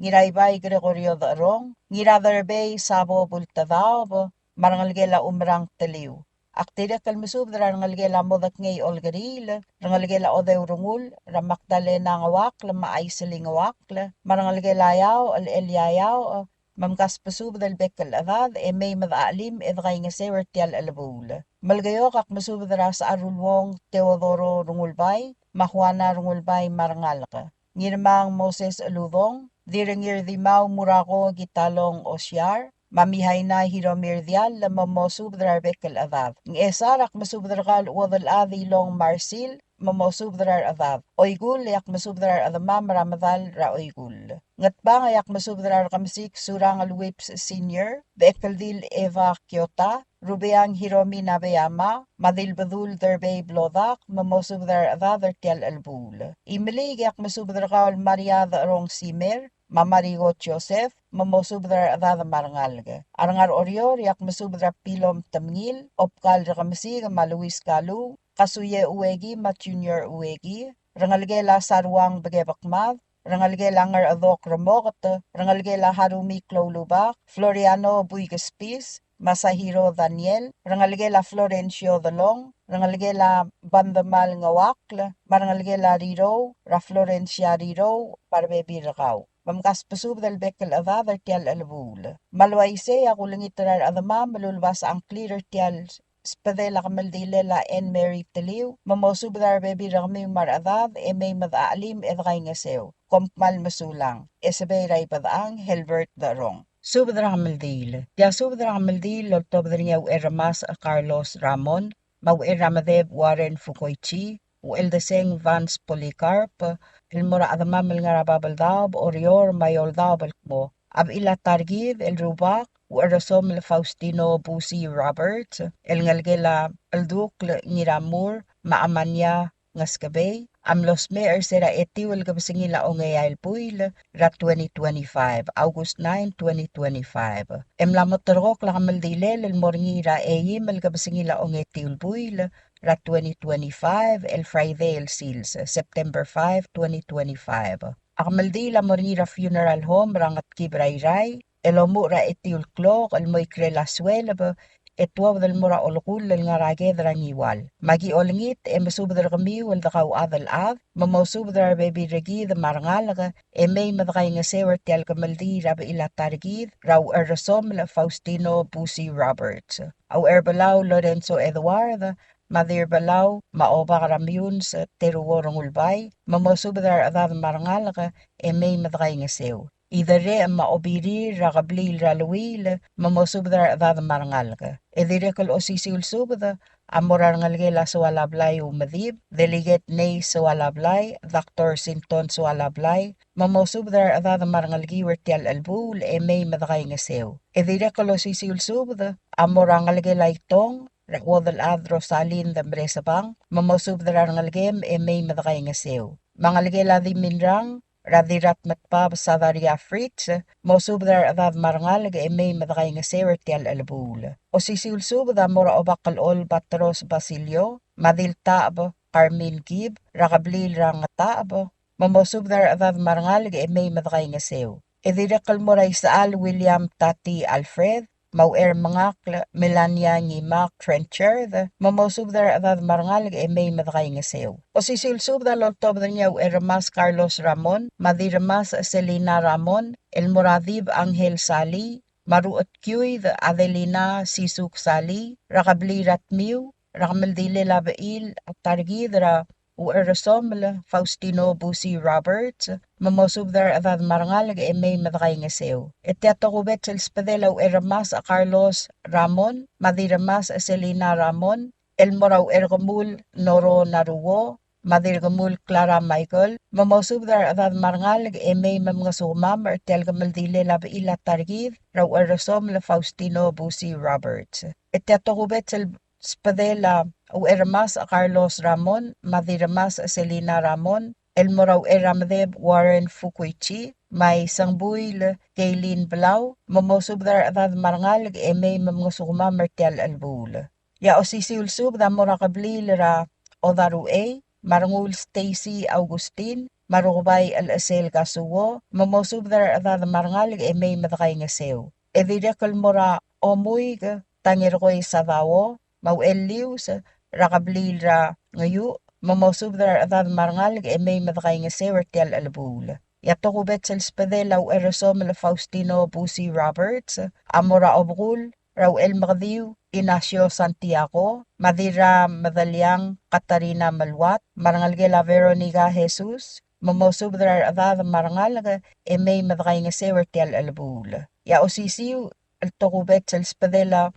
Speaker 6: ngiraybay Gregorio Darong, ngiraderbay Sabo Bultadab, marangalgela umrang taliw. Aktira kalmusubdra rangalgela modak ngay olgaril, rangalgela odeurungul, ramakdalena ngawak, maaisaling ngawak, marangalgela yaw, al-elyayaw, mamkas pasubdal bekal adad, may madaalim, edgay nga sewer tial alabul. Malgayok ak masubdra sa arulwong Teodoro Rungulbay, Mahuana Rungulbay marangalka. Ngirmang Moses Aludong, dirangir dimaw murako gitalong osyar, mamihay na Hiromir Dial la mamosubdrar bekal adab. Ng esarak masubdrakal wadal adilong Marsil, mamosubdrar adab. Oygul yak masubdrar adamam ramadal ra oygul. Ngatbang yak masubdrar kamsik surang alwips senior, bekal dil Eva Kyota, Rubeang Hiromi Nabeyama, Madilbadul Derbey Blodak, mamosubdrar adab ertial albul. Imilig yak masubdrakal Maria Darong Simer, Mamarigo Joseph, mamosubdar adada marangalga. Arangar orior yak masubdra pilom tamngil, opkal rakamasi ma Luis Kalu, kasuye uwegi ma junior uwegi, rangalgela sarwang bagebakmav, rangalgela ngar adok ramokata, rangalgela harumi klolubak, Floriano Buigaspis, Masahiro Daniel, rangalgela Florencio Dalong, rangalgela Bandamal Ngawakla, marangalgela Riro, Ra Florencia Riro, parbebi rakaw. Mamkas pasubdal bekal adadar tial albul. Malwaise ako langitarar adama malulbas ang clearer tial spadela kamaldilela en Mary Taliw, mamosubdar bebi rami maradad may madaalim edgay ngasew. Kompmal masulang, esabay ray padaang Helbert Darong. Subdra kamaldil. Dia subdra kamaldil lotobdar niya eramas a Carlos Ramon, mau eramadeb Warren Fukoichi, o eldeseng Vance Policarp, el mura adamam el ngarababaldab, orior mayoldab el mo, ab ila targib el rubak, o erasom el Faustino Busi Roberts, el ngalgela el dukl ngiramur, maamanya ngaskabay, amlos me sera etiw el gabasingila o ngayail puil, ra 2025, August 9, 2025. Emlamotorok la kamaldilel el morngira eyim el gabasingila o ngetiw puil, ra 2025, el Friday el Seals, September 5, 2025. Akamaldi la mornira funeral home rangat kibrayray, el omura etiul klok, el moikre la suelab, etwaw del mura olgul el ngaraged rangiwal. Magi olngit masubdar kamiw el dakaw adal ad, mamosubdar bebi regid marangalaga, may madakay nga sewer tial kamaldi raba ila targid, raw erasom la Faustino Busi Roberts. Aw erbalaw Lorenzo Eduardo, Madir Balaw, maoba karamyun sa teruworong ulbay, mamosubdar adad marangalaga, may madakay nga sew. Idare ang maobiri rakablil raluil, mamosubdar adad marangalga. Edirekal o sisiul subda, amorar ngalgela sa walablay umadib, delegate Ney sa walablay, Dr. Sinton sa walablay, mamosubdar adad marangalgiwer tial albul, may madakay nga sew. Edirekal o sisiul subda, amorar ngalgela itong, Wadal ad Rosalin dambre sabang, mamosubdar ngalgem may madakay nga sew. Mangalgela di minrang, radirat matpab savaria fritz, mosubdar adav marngal ga emay madakay nga sewer tial albul. O sisulsub da mora obakal ol batros basilio, madil taab, Fermin gib, rakablil rang taab, mamosubdar adav marngal ga emay madakay nga sew. Edirekal moray saal William Tati Alfred, Mauer mangak Melania ngi Mark Trencher, mamosubdar adav marngal ga emay madakay nga sew. O sisulsub da loltob da niya Ermas Carlos Ramon, Madirmas Selena Ramon, El Moradib Angel Sali, Maruot Cuy the Adelina Sisuk Sali, Rakabli Ratmiu, Rakamaldile Labail, Targidra, Uerasoml, Faustino Busi Roberts, mamosubdar avad marangal ga emay madakay nga sew. Etiato kubet sa spadela Ermas Carlos Ramon, Madiramas Selena Ramon, Elmoraw Ergamul Noro Naruwo, Madirgamul Clara Michael, mamosubdar avad marangal ga emay mga sumam or telgamaldile labaila targid, raw Erasoml Faustino Busi Roberts. Etiato kubet sa spadela Ermas Carlos Ramon, Madiramas Selena Ramon, Elmoraw Eramdeb Warren Fukuichi, may Sangbuil Kaylin Blau, mamosubdar avad marangal ga emay mga sumam or tel albul. Ya o sisiulsub da morakablil ra Odarue, Marangul Stacy Augustin, Marubay Al-Asel Kasuwo, mamosubdar avad marangal ga emay madakay nga sew. Evidekal mora omuig tangirkoy savawo, Mauel Lius, rakablil ra ngayu, mamosubdar avad marangal ga emay madakay nga sew tial albul. Yato kubet sa spadela Erasom Faustino Busi Roberts, Amora Obrul, Raul Magdiw, Inacio Santiago, Madira Madalyang Katarina Malwat, Marangalgela Veronica Jesus, mamosubdar avad marangal ga emay madakay nga sew tial albul. Ya osisiw alto kubet sa spadela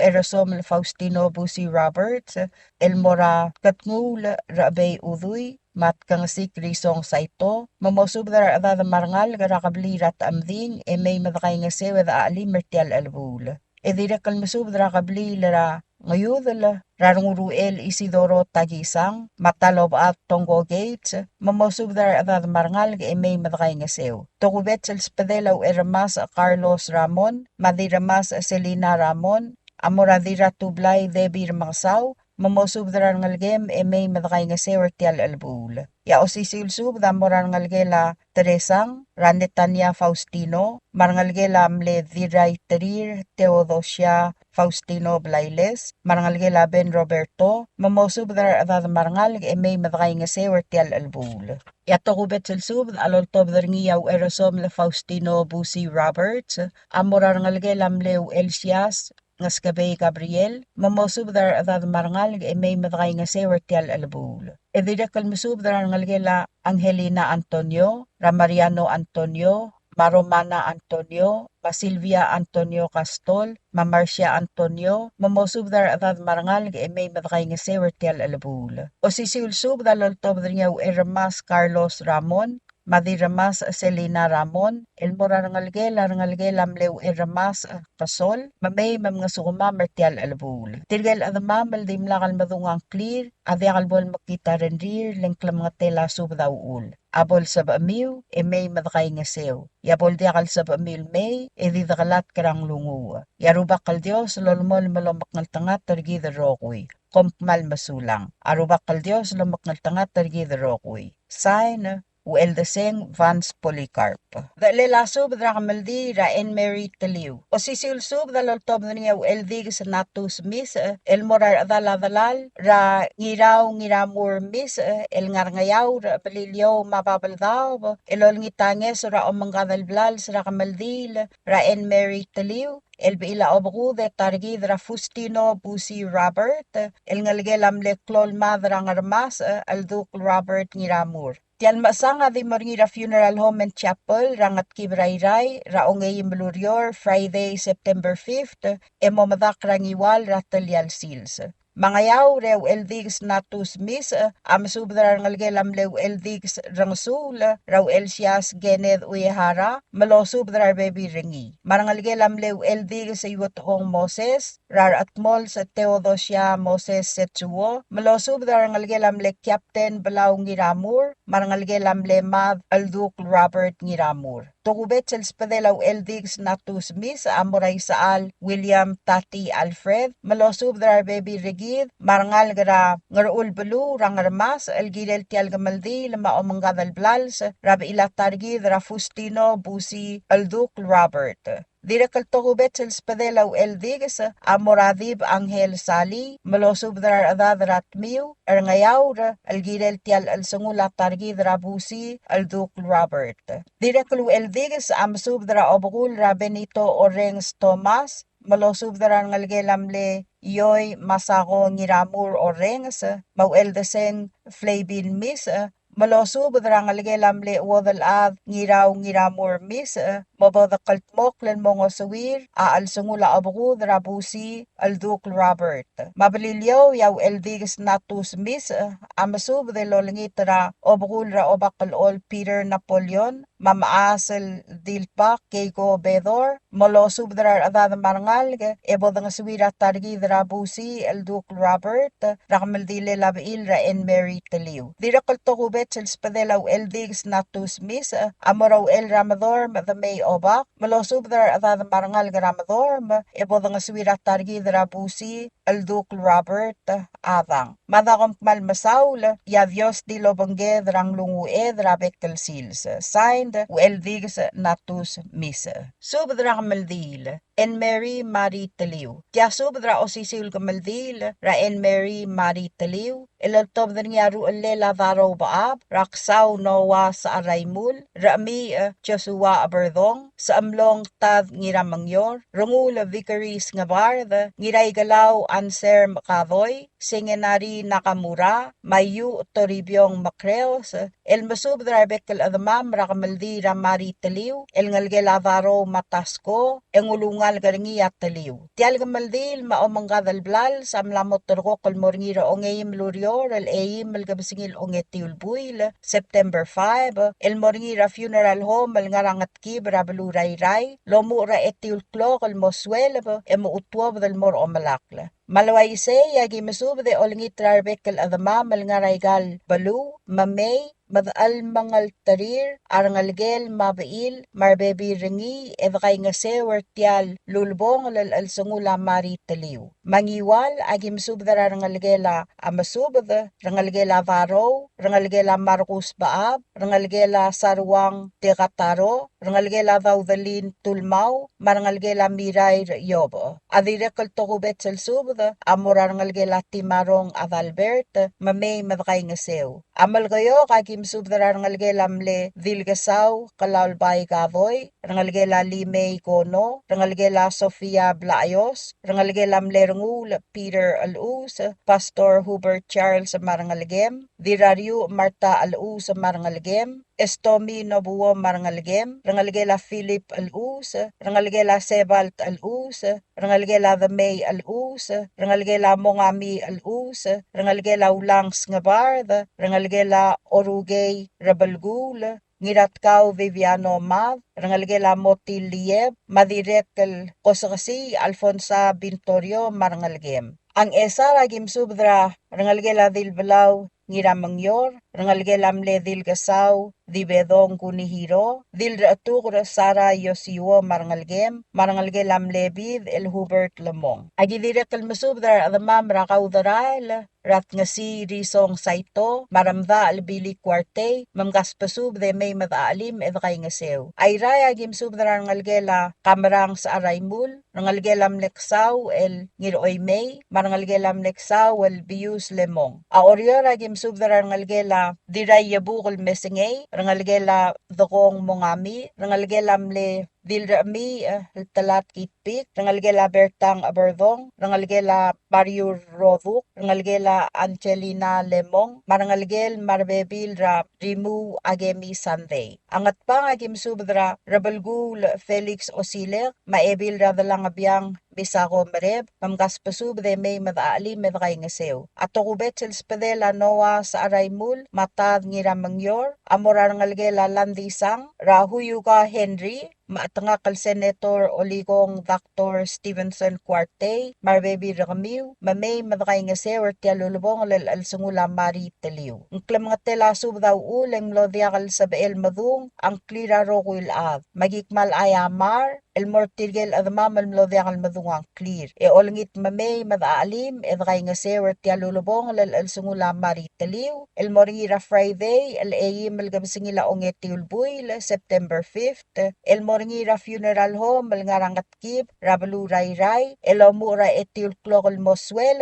Speaker 6: Erasom Faustino Busi Roberts, Elmora Katngul Rabay Uduy, mat kang sikrisong saito, mamosubdar avad marangal ga rakablirat amding emay madakay nga sew da alimmer tial albul. Edirekal masubdra kablilera ngayudala Raruel Isidoro Tagisang, Matalob at Tongo Gates, mamosubdar avad marangal ga emay madakay nga sew. Tokubet sa spadela Ermas Carlos Ramon, Madiramas Selena Ramon, Amoradira Tublay Debir Magsaw, mamosubdar ngalgem emay madakay nga sew tial albul. Ya o sisilsub da moran ngalgela Teresang, Ranetania Faustino, marangalgela mle Viray Terir Teodosia Faustino Blailes, marangalgela Ben Roberto, mamosubdar avad marangal ga emay madakay nga sew tial albul. Yato kubet silsub aloltob darngiyaw Erasom Faustino Busi Roberts, amoran ngalgela mle Elsias, Ngaskabay Gabriel, mamosubdar avad marangal ga emay madakay nga sew tial albul. Edirekal masubdar ngalgela Angelina Antonio, Ramariano Antonio, Maromana Antonio, Silvia Antonio Castol, Marcia Antonio, mamosubdar avad marangal ga emay madakay nga sew tial albul. O sisiulsub daloltob darngiyaw Ermas Carlos Ramon, Madiramas Selena Ramon, Elmora ngalgela mlew Ermas Kasol, mamay mga sukuma mertial albul. Tirgal adamamal di mlakal madungang clear, adyakal bol makita rendir, lengklam nga tela subdaul. Abol sa baamiw, emay madakay nga sew. Yabol diakal sa baamil may, edidakalat karang lungu. Yarubak kal Diyos, lolmol malomak ngal tangat targida rokoy. Kompmal masulang. Arubak kal Diyos, lomak ngal tangat targida rokoy. Sign, Ueldeseng Vance Polycarp. Dalilasub drakamaldi ra en Mary Taliw. O sisilsub daloltob niya ueldig sa natus mis elmorar adala-dalal ra ngiramur mis el ngarngayaw ra palilyo mapabaldaw elol ngitanges ra omanggadalblal sa rakamaldil ra en Mary Taliw. El biila obrude targid ra Fustino Busi Robert el ngalgelam le klol madra ngarmas al Duke Robert ngiramur. Tiyan masanga di Marngira Funeral Home and Chapel, Rangat Kibrayray, Raongay Malurior, Friday, September 5th, Emomadak Rangiwal, Ratalyal Seals. Mangayaw rew eldigs natus mis amsubdrar ngalgelam lew eldigs rangsul raw elsias gened uyehara malosubdrar baby ringi. Marangalgelam lew eldigs iwot hong Moses rar atmol sa Teodosia Moses setsuo malosubdrar ngalgelam le Captain Balaw ngiramur marangalgelam le Mav Alduk Robert ngiramur. Tokubet sel spadelaw eldigs natus mis amuray saal William Tati Alfred malosub drar baby regid marangal gara ngarul belu rangarmas elgidel tial gamaldi lama omanggadal blals rab ilatargi dra Fustino Busi Alduk Robert. Direkal tokubet sel spadelaw eldigs amoradib Angel Sali malosub drar adadrat miu ngayaw elgidel tial alsungula targi dra Busi Alduk Robert. Direkal eldigs amsub dra obgul ra Benito Orengs Thomas malosub dra ngalgelam le Yoy Masako ngiramur Orengs maueldesen Flavin Miss malosub dra ngalgelam le wadal ad ngiraw ngiramur Miss mabada kaltmok len mongo sawir alsungula abgu dra Busi Alduk Robert. Mabalilyaw yaw eldigs natus Miss amasub de lolngitra obgul ra obakal ol Peter Napoleon mamaasel dilpak keiko bedor malosub dra adad marangal ebodang sawira targi dra Busi Alduk Robert rakmaldile labil ra en Mary Taliw. Dirakal tokubet sel spadelaw eldigs natus Miss amoraw el Ramador the May obak malosub dra adad marangal Ramador ebodang sawira targi dra Busi Alduk Robert adang. Madakam malmasaul ya Dios di lobangge drang lungu dra bekkel sils. Signed eldigs natus Miss. Sub dra maldil en Mary Mari Taliw. Tia sub dra osisil gamaldil ra en Mary Mari Taliw. Ilaltob dra nyaru lela varo baab raksaw nowa sa araymul rami Joshua Aberdong sa amlong tad ngiramangyor rungul Vicaries nga barth ngiray galaw Anser Makadoy Singenari Nakamura Mayu Toribyong Macreos el masub dra bekkel adamam rakamaldi ra Mari Taliw el ngalgel avaro Matasko engulungal garingi at Taliw. Tial gamaldil maomanggadal blal samlamot turko kalmorngira ongeyim lurior el eyim malgabsingil ongetiul buil September 5 el morngira funeral home el ngarangat kibra beluray ray lomu ra etiul klok el moswelb emo utwob del mor omalakla. Malaway yagi masub de olngitrar bekkel adama malngaraygal balu mamay madal mangal tarir arangalgel mabail marbebi ringi evkay ngase wertial lulbong lal sungula Mari Taliw. Mangiwal agim subdara rangalgela amasubda rangalgela varo rangalgela Marcus Baab rangalgela Sarwang Tegataro rangalgela Vaudalin Tulmaw marangalgela Miray Yobo. Adirekal tokubet sel subda amura rangalgela Timarong Adalbert mamay madakay ngasew. Amal kayo kagim subdara rangalgelam le Vilgasaw Kalalbay Gavoy rangalgela Limay Kono rangalgela Sofia Blayos rangalgelam le Rangul Peter Alus Pastor Hubert Charles Marangalgem Diraryu Marta Alus Marangalgem Estomi Nobuo Marangalgem rangalgela Philip Alus rangalgela Sebalt Alus rangalgela The May Alus rangalgela Mongami Alus rangalgela Ulangs Ngabarth rangalgela Orugay Rabalgul Ngiratkaw Viviano Mav rangalgela Motil Lieb Madirekel Kosakasi Alfonsa Bintorio Marangalgem. Ang esa ragim subdra rangalgela Dilbalaw Ngiramangyor rangalgelam le Dilgasaw Dibedong Kunihiro Dilratur Sara Yosiwo Marangalgem Marangalgelam Lebid El Hubert Lamong. Agidirekal masubdar adamam rakaw darail rat nga si Risong Saito maramda albili kwarte mamgaspasub de may madaalim edkay nga sew. Ayray agim subdar rangalgela kamarang sa araymul rangalgelam leksaw el ngiroy may marangalgelam leksaw el bius lemong. Aoryor agim subdar rangalgela diray yabukol mesingay rangalgela dokong mongami rangalgelam le Dilrami talat kitpik rangalgela Bertang Aberdong rangalgela Mario Roduk rangalgela Angelina Lemong marangalgel marbebil ra Rimu Agemi Sunday. Angat pang agim subdra Rabalgul Felix Osiler maebil ra dalang abiyang bisako mereb mamgas pasu bde may madaali medakay ngasew. Ato kubet sil spadela noa sa araymul matad ngira mangyor amorar ngalge lalandi isang rahuyuga Henry maatangakal Senator Oligong Dr. Stevenson Cuarte, Marbebi Ramiw, mamay madakay nga sewer tialulubong al sungula mari taliw. Ang klam nga tela subdaw uleng lodiakal sa beel madung, ang klira rokuil ad. Magikmal ayamar, el mortirgel admamal lodiakal madung ang clear. E olangit mamay madaalim, edakay nga sewer tialulubong al sungula mari taliw. El moringira Friday, el eyim el gamsingila ongetiulbuy, September 5th, el moringira funeral home ngarang kib rabalu ray elo mura etiul klogol moswel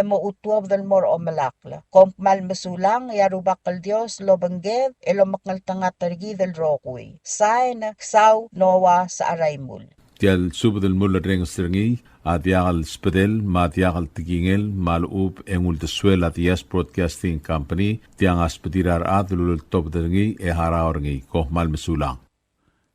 Speaker 6: emo utwob del mor omalakla kompmal masulang yarubakal Dios lobangged elo makngal tangatargi del rokui sain saw nowa sa araymul
Speaker 7: tial subdel mulla reng stringi adiagal spedel madiagal tigingel malub engul de suela dias broadcasting company tiang aspedirar adlul top dengi e haraorngi ko mal masulang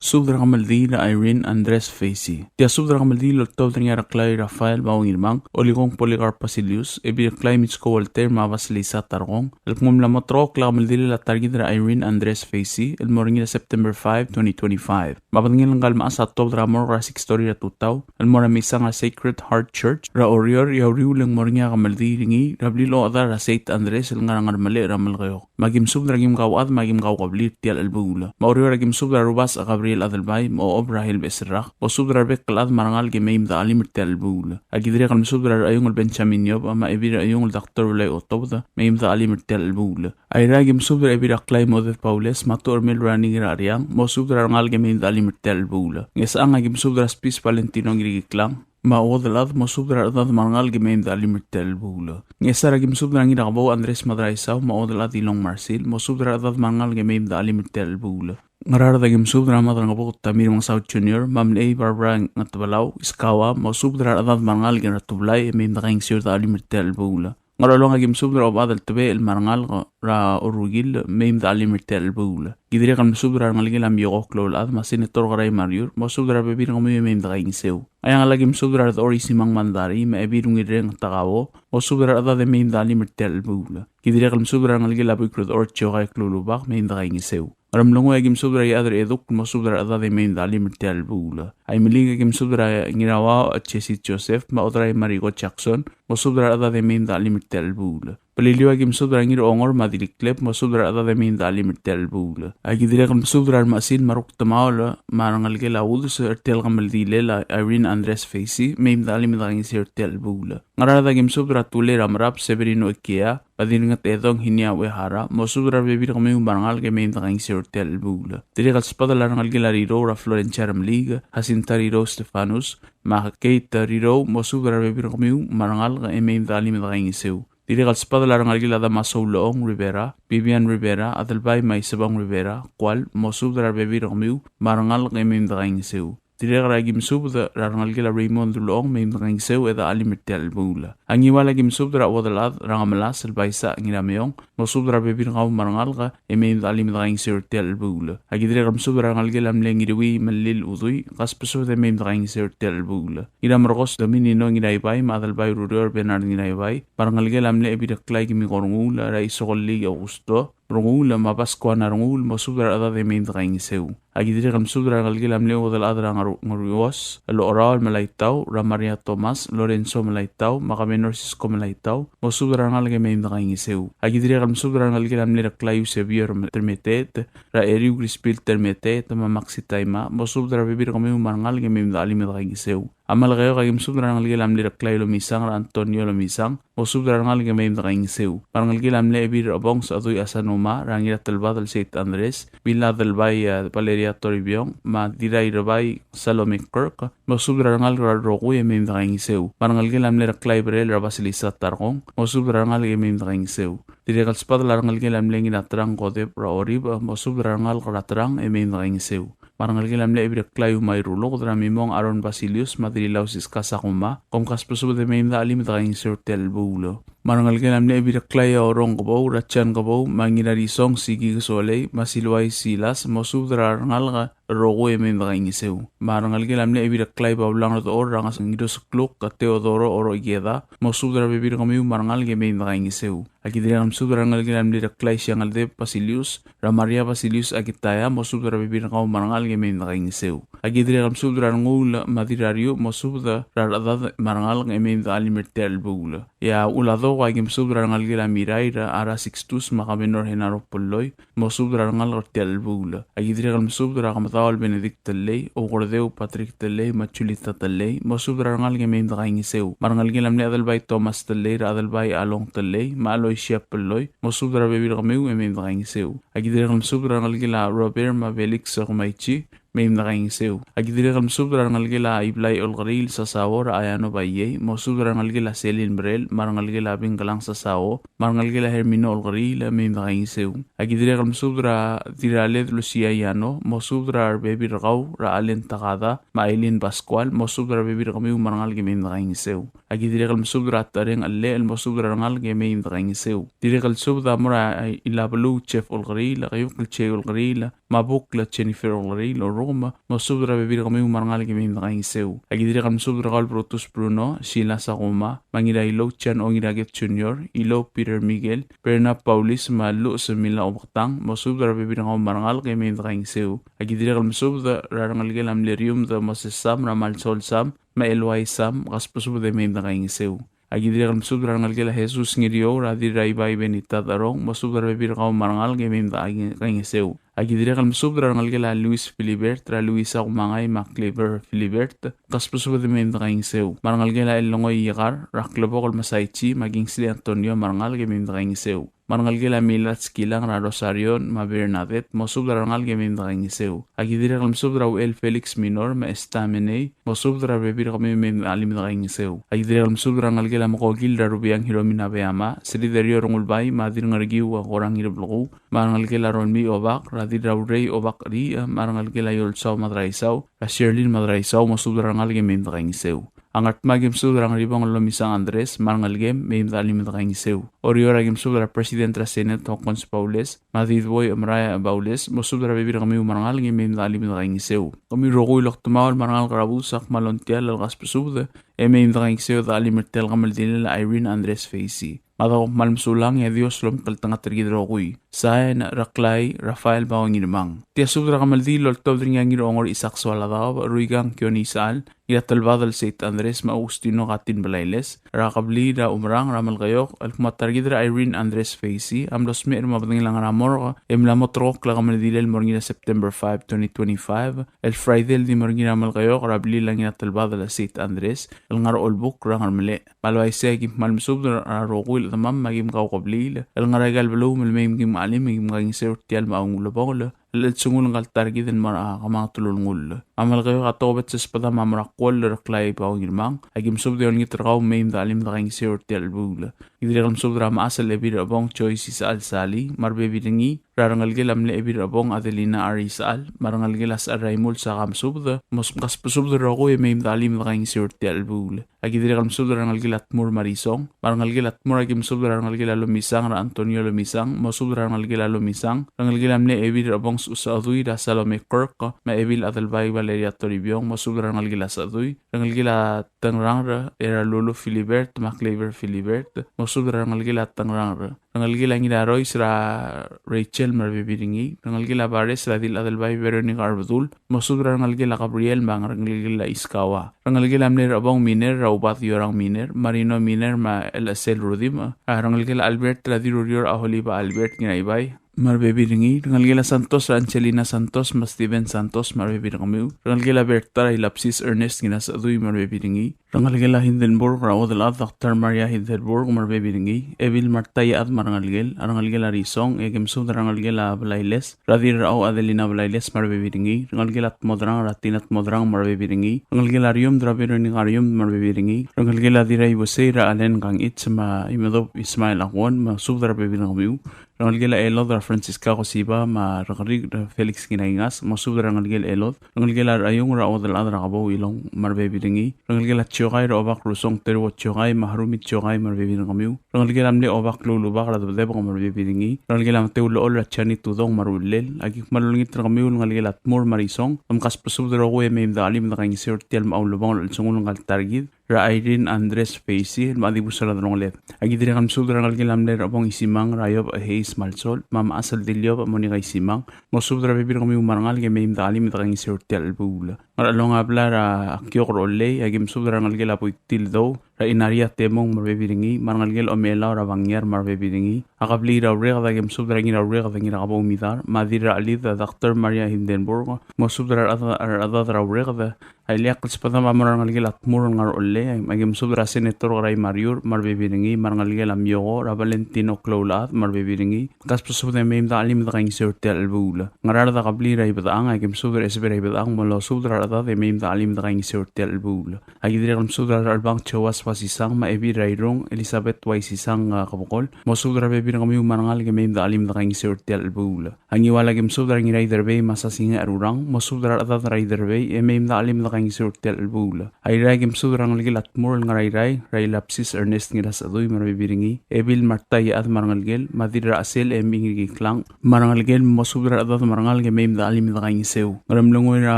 Speaker 9: Subdra kamaldi la Irene Andres Facey. Tia subdra kamaldi lo tol tringa raklay Rafael Bawangirmang, Oligong Poligar Pasilius, ebi raklay Mitsko Walter Mavas Lisa Targong, alkumum la motrok la kamaldi la targidra Irene Andres Facey, el moringi la September 5, 2025. Mapatngil ang kalma sa top dramor ra 6 story ra tutaw, el mora misang ra Sacred Heart Church, ra orior yauriw lang moringa kamaldi ringi, rablilo ada ra Saint Andres el ngarang armali ramalgayo. Magim subdra gim kawad, magim kawabli tial albula. Maurior agim subdra rubas agabri Adalbay mo obrahil besrak o subdrar beklad marangal gemeim da alimir telbul agidre kan subdrar ayung Benjamin Yob ama ebira ayung Dr. Ulay Otobda meim da alimir telbul ay ragim subdrar ebira klay modef Paules matur mil running rariang mo subdrar ngal gemeim da alimir telbul ngesa ang agim subdrar spis Valentino ngiriklang ma odalad mo subdrar adad marangal gemeim da alimir telbul ngesa ragim subdrar ngirakabaw Andres Madraisaw ma odalad Ilong Marsil mo subdrar adad marangal gemeim da alimir telbul Ngararagim subdra madang abot Tamir Mang South Junior, Mamley Barbara Ngatbalaw, Iskawa, mo subdra adad marangal gen ratublay, may nakaing sir da alimir telbula. Ngaralong agim subdra ob adal tabe el marangal ra urugil, may da alimir telbula. Gidire kan subdra ngalgil am yokok lol ad masinator garay mariur, mo subdra bebir ngamoy may nakaing sew. Ayang alagim subdra ad ori simang mandari, may ebirung ireng takawo, mo subdra adad may da alimir telbula. Gidire kan subdra ngalgil abuy krud or chokay klulubak, may nakaing sew. Ramlungu agim subdra yadr eduk mo subdra adade main dalim telbula. Ay miling agim subdra ngirawa at Chesi Joseph ma odray Marigo Jackson mo subdra adade main dalim telbula. Paliliw agim subdra ngir ongor madiliklep mo subdra adade main dalim telbula. Ay gidire kan subdra masin maruk tamaula marangal gela udus tel gamaldile Irene Andres Facey main dalim dangin sir telbula. Ngarada agim subdra tule ramrap Severino Ikea padin ngat edong hinya wehara mo subdra bebir kami marangal ge main dangin sir telbula. Dire kal spadala rangal gela riro ra Florencia Ramliga Hasintariro Stefanus makakita riro mo subdra bebir kami marangal ge main dalim dangin sew. Dire kal spadala rangal gela da Masoloong Rivera Vivian Rivera adalbay may sabang Rivera kwal mo subdra bebir kami marangal ge main dangin sew. Dire ragim subda rangal gela Raymond Loong may dangin sew eda alimir telbula. Ang iwala gim subdra wadalad rangamalas albaysa ngilamyong mo subdra bebir ngaw marangal ga emeim dalim dangin sir telbula. Agidire gam subdra rangal gela mlengirwi malil uduy kaspaso de meim dangin sir telbula. Ira margos dominino ngilaybay madalbay rurior Bernard ngilaybay parangal gela mle ebidaklay gimi korngula ra isogolli Augusto rungul ma Pasko na rungul mo subdra ada de meim dangin sew. Agidire gam subdra rangal gela mle wadal adra ngarios lo oral malaitaw ra Maria Thomas Lorenzo malaitaw makamenor Cisco malaitaw mo subdra rangal ge meim dangin sew. Agidire gam subdra rangal gela mle raklayu Xavier termetet ra Eriu Grispil termetet ma maxitaima mo subdra bebir kami marangal ge meim dalim dangin sew. Amal gayo kagim subdra rangal gela mle raklayu lomisang ra Antonio lomisang mo subdra rangal ge meim dangin sew. Parangal gela mle ebir abong sa adoy asanuma rangira talbadal Saint Andres Villa del Bay Valeria Toribio ma diray rabay Salome Kirk mo subdra rangal ra roku e meim dangin sew. Parangal gela mle raklayu brel ra Basilisa Targong mo subdra rangal ge meim dangin sew. Dire kal spadala rangal gela mle nginatrang kodep ra orib mo subdra rangal ratrang e meim dangin sew. Parangal gela mle ebir klayu may rulo kodra mimong Aaron Basilius madrilaw sis kasakuma kom kaspuso de meim da alim dangin sir telbulo. Marangal gelam ne biraklay orong kabo rachan kabo manginari song sigi sole masilwai silas mosudra rangal rogo emem ingiseu. Marangal gelam ne biraklay bawlang or rangas ngidos kluk ka Teodoro oro igeda mosudra bebir kamiu marangal gemem ingiseu. Akidriam sudra rangal gelam ne biraklay siangal de Basilius Ramaria Basilius akitaya mosudra bebir kau marangal gemem ingiseu. Akidriam sudra ngul madirario mosudra radad marangal gemem alimertel bugula. Ya ulado wagim subra ngal gila miraira ara 62 makamenor henaro polloy mo subra ngal ortial bugla agidri gal subra kamatawal Benedict talley o gordeu Patrick talley machulita talley mo subra ngal gemem daingiseu marangal gilam ne adal bay Thomas talley adal bay Along talley maloy shep polloy mo subra bebir gameu emem daingiseu agidri gal subra ngal gila Robert Mavelix Sormaichi Mem nakaingiseu. Agidiri kal musubra ngalgila iblay olgaril sa sawo ra ayano baye. Musubra ngalgila selin brel marangalgila bingkalang sa sawo. Marangalgila hermino olgaril mem nakaingiseu. Agidiri kal musubra diraled Lucia Yano. Musubra baby rakaw ra alen takada mailin Pascual. Musubra baby rakami marangalgi mem nakaingiseu. Agidiri kal musubra tareng alle el musubra ngalgi mem nakaingiseu. Diri kal subra mura ilabalu chef olgaril kayuk che olgaril mabuk la Jennifer olgaril Roma, masubra bebir kami marangal kami nakaingiseu. Agidiri kami subra kal Brutus Bruno, Sheila Sakuma, mangira ilo Chan Ongiraget Junior, ilo Peter Miguel, Perna Paulis, malu sa Mila Omaktang, masubra bebir kami marangal kami nakaingiseu. Agidiri kami subra rarangal kelam lerium da masesam ramal sol sam, maelway sam, kaspasubra de kami nakaingiseu. Agidiri kami subra rarangal kela Jesus ngiriyo, radi raibay benita darong, masubra bebir kami marangal kami nakaingiseu. Agidiri kal musubra ngalgela Luis Philibert ra Luisa kumangay Maclever Philibert kaspuso de mem nakaingiseu marangalgela elongoy yakar raklabo kal masaichi maging si Antonio marangal gemem nakaingiseu marangalgela Milats kilang ra Rosarion ma Bernadette mosubra ngal gemem nakaingiseu agidiri kal musubra El Felix Minor ma Estamene mosubra bebir kami mem alim nakaingiseu agidiri kal musubra ngalgela mokogil ra Rubiang Hilomina Beama Sriderio Rongulbay madir ngargiu korang hirabloku marangalgela Ronmi Obak di Raurey Obakri marangal gila yolsaw madraisaw Sherlyn madraisaw masubra ngal game mem nakaingiseu angat magim subra ngalibang lomisang Andres marangal game mem dalim nakaingiseu oriora game subra president ra Senate Hokons Paules madidboy Amraya Baules masubra bebir kami marangal game mem dalim nakaingiseu kami rogoy loktumawal marangal karabusak malontial algas pusubda mem nakaingiseu dalim mertel kamal dinila Irene Andres Facey Madawak malmsulang ya Dios lom kaltanga tergidrogoy. Saen Raklay Rafael Bawangirmang. Tia subra kamaldi loltob dring yang ongor isak swaladaw ruigang kionisal. Ila talbadal St. Andres Maustino katin balayles. Rakabli da umrang ramal kayok. Alkumatargidra Irene Andres Facey. Amlos mir mabadang lang ramor. Emlamotrok la kamaldi lel morgina September 5, 2025. El Friday di morgina ramal kayok. Rabli lang ila talbadal St. Andres. El ngar olbuk rangar mali. Malway segim malmsubra rogul tamam magim kau qablil el ngaragal belu melmem gim alim gim nging sertial maung lobol el tsungul ngal targid en mara kama tulul ngul amal gayo atobet sespada mamra qol reklay paung irmang agim subde on ngitraw mem dalim nging sertial bugla idrigam subdra ma asal ebir abong choices al sali marbe bidingi rarangal gelam le ebir abong Adelina Arisal marangal gelas araimul sa kam subda moskas subda rogo mem dalim nging sertial bugla agidrigam subdra ngal gelat mur marisong marangal gelat mur agim subdra ngal gela lumisang ra Antonio lumisang mosubdra ngal gela lumisang ngal gelam le ebir abong usadui da Salome Kirk ma ebil adalbay Valeria Toribiong masubra ngal gila sadui ngal gila tangrang era Lolo Philibert Maclever Philibert masubra ngal gila tangrang ngal gila ngira Royce ra Rachel marbibiringi ngal gila Bares ra dil adalbay Veronica Arbadul masubra ngal gila Gabriel ngal gila Iskawa ngal gila mner abong miner ra ubat yorang miner Marino miner ma LSL Rudim ngal gila Albert ra dirurior aholiba Albert ngira ibay marbebiringi ngalgila Santos Angelina Santos mas Steven Santos marbebiringi ngalgila Berta Ilapsis Ernest ginas adui marbebiringi ngalgila Hindenburg raudala Dr. Maria Hindenburg marbebiringi Evil Martay ad marangalgil ngalgila Risong egem sud ngalgila Blailes Radir Rao Adelina Blailes marbebiringi ngalgila Modrang Ratinat Modrang marbebiringi ngalgila Rium Drabiring Arium marbebiringi ngalgila Diray Buseira Alen kang itsma imadop Ismail Akwon masudra bebiringi rangalgela elod ra Francisca Cosiba ma rangarig Felix Kinaingas masub rangalgel elod rangalgela ayung ra odal adra kabo ilong marbebiringi rangalgela chogay ra obak rusong terwo chogay mahrumit chogay marbebirang kamiu rangalgela amle obak lulubak ra debang marbebiringi rangalgela teulo ol ra chani tudong marulel agik malungit kamiu rangalgela tmur marisong amkas pasub ra ko em dalim da kaing sertial maulubang sungul ngal targid ra Irene Andres Facey madibusala dronglet agidire kam sudra ngal gilamle rabong isimang rayob Hayes Malsol mama asal dilyob monika isimang mosudra bibir kami umarangal ge meim dalim da kaing sertial bula maralong abla ra akyok rolle agim sudra ngal gela puitil do ra inaria temong marbebiringi marangal gel omela ra bangyar marbebiringi akabli ra rega da gem sudra ngira rega da ngira kabo umidar madira ali da Dr. Maria Hindenburg mosudra ada ra rega da Aliak kesempatan marangal gel atmur ngar olle magim subra senator ray mariur marbebiringi marangal gel amyogo ra Valentino Cloulat marbebiringi kas pusub de meim da alim da kaing sertel bula ngarar da kabli ray badang agim subra esbere badang molo subra da de meim da alim da kaing sertel bula agidire kam subra albang chowas pasisang ma ebi rayrong Elizabeth Waisisang kabukol mo subra bebirang kami marangal ge meim da alim da kaing sertel bula angiwala gim subra ngiray derbe masasinga arurang mo subra da ray derbe meim da alim da kaing sertel bula ay ragim subra ngal at moral nga ray lapsis Ernest ngira sa doy marbibiringi ebil martay at marangalgel madira asel embingi klang marangalgel mosubra at marangal ge meim da alim da kaing sew ngaramlungoy ra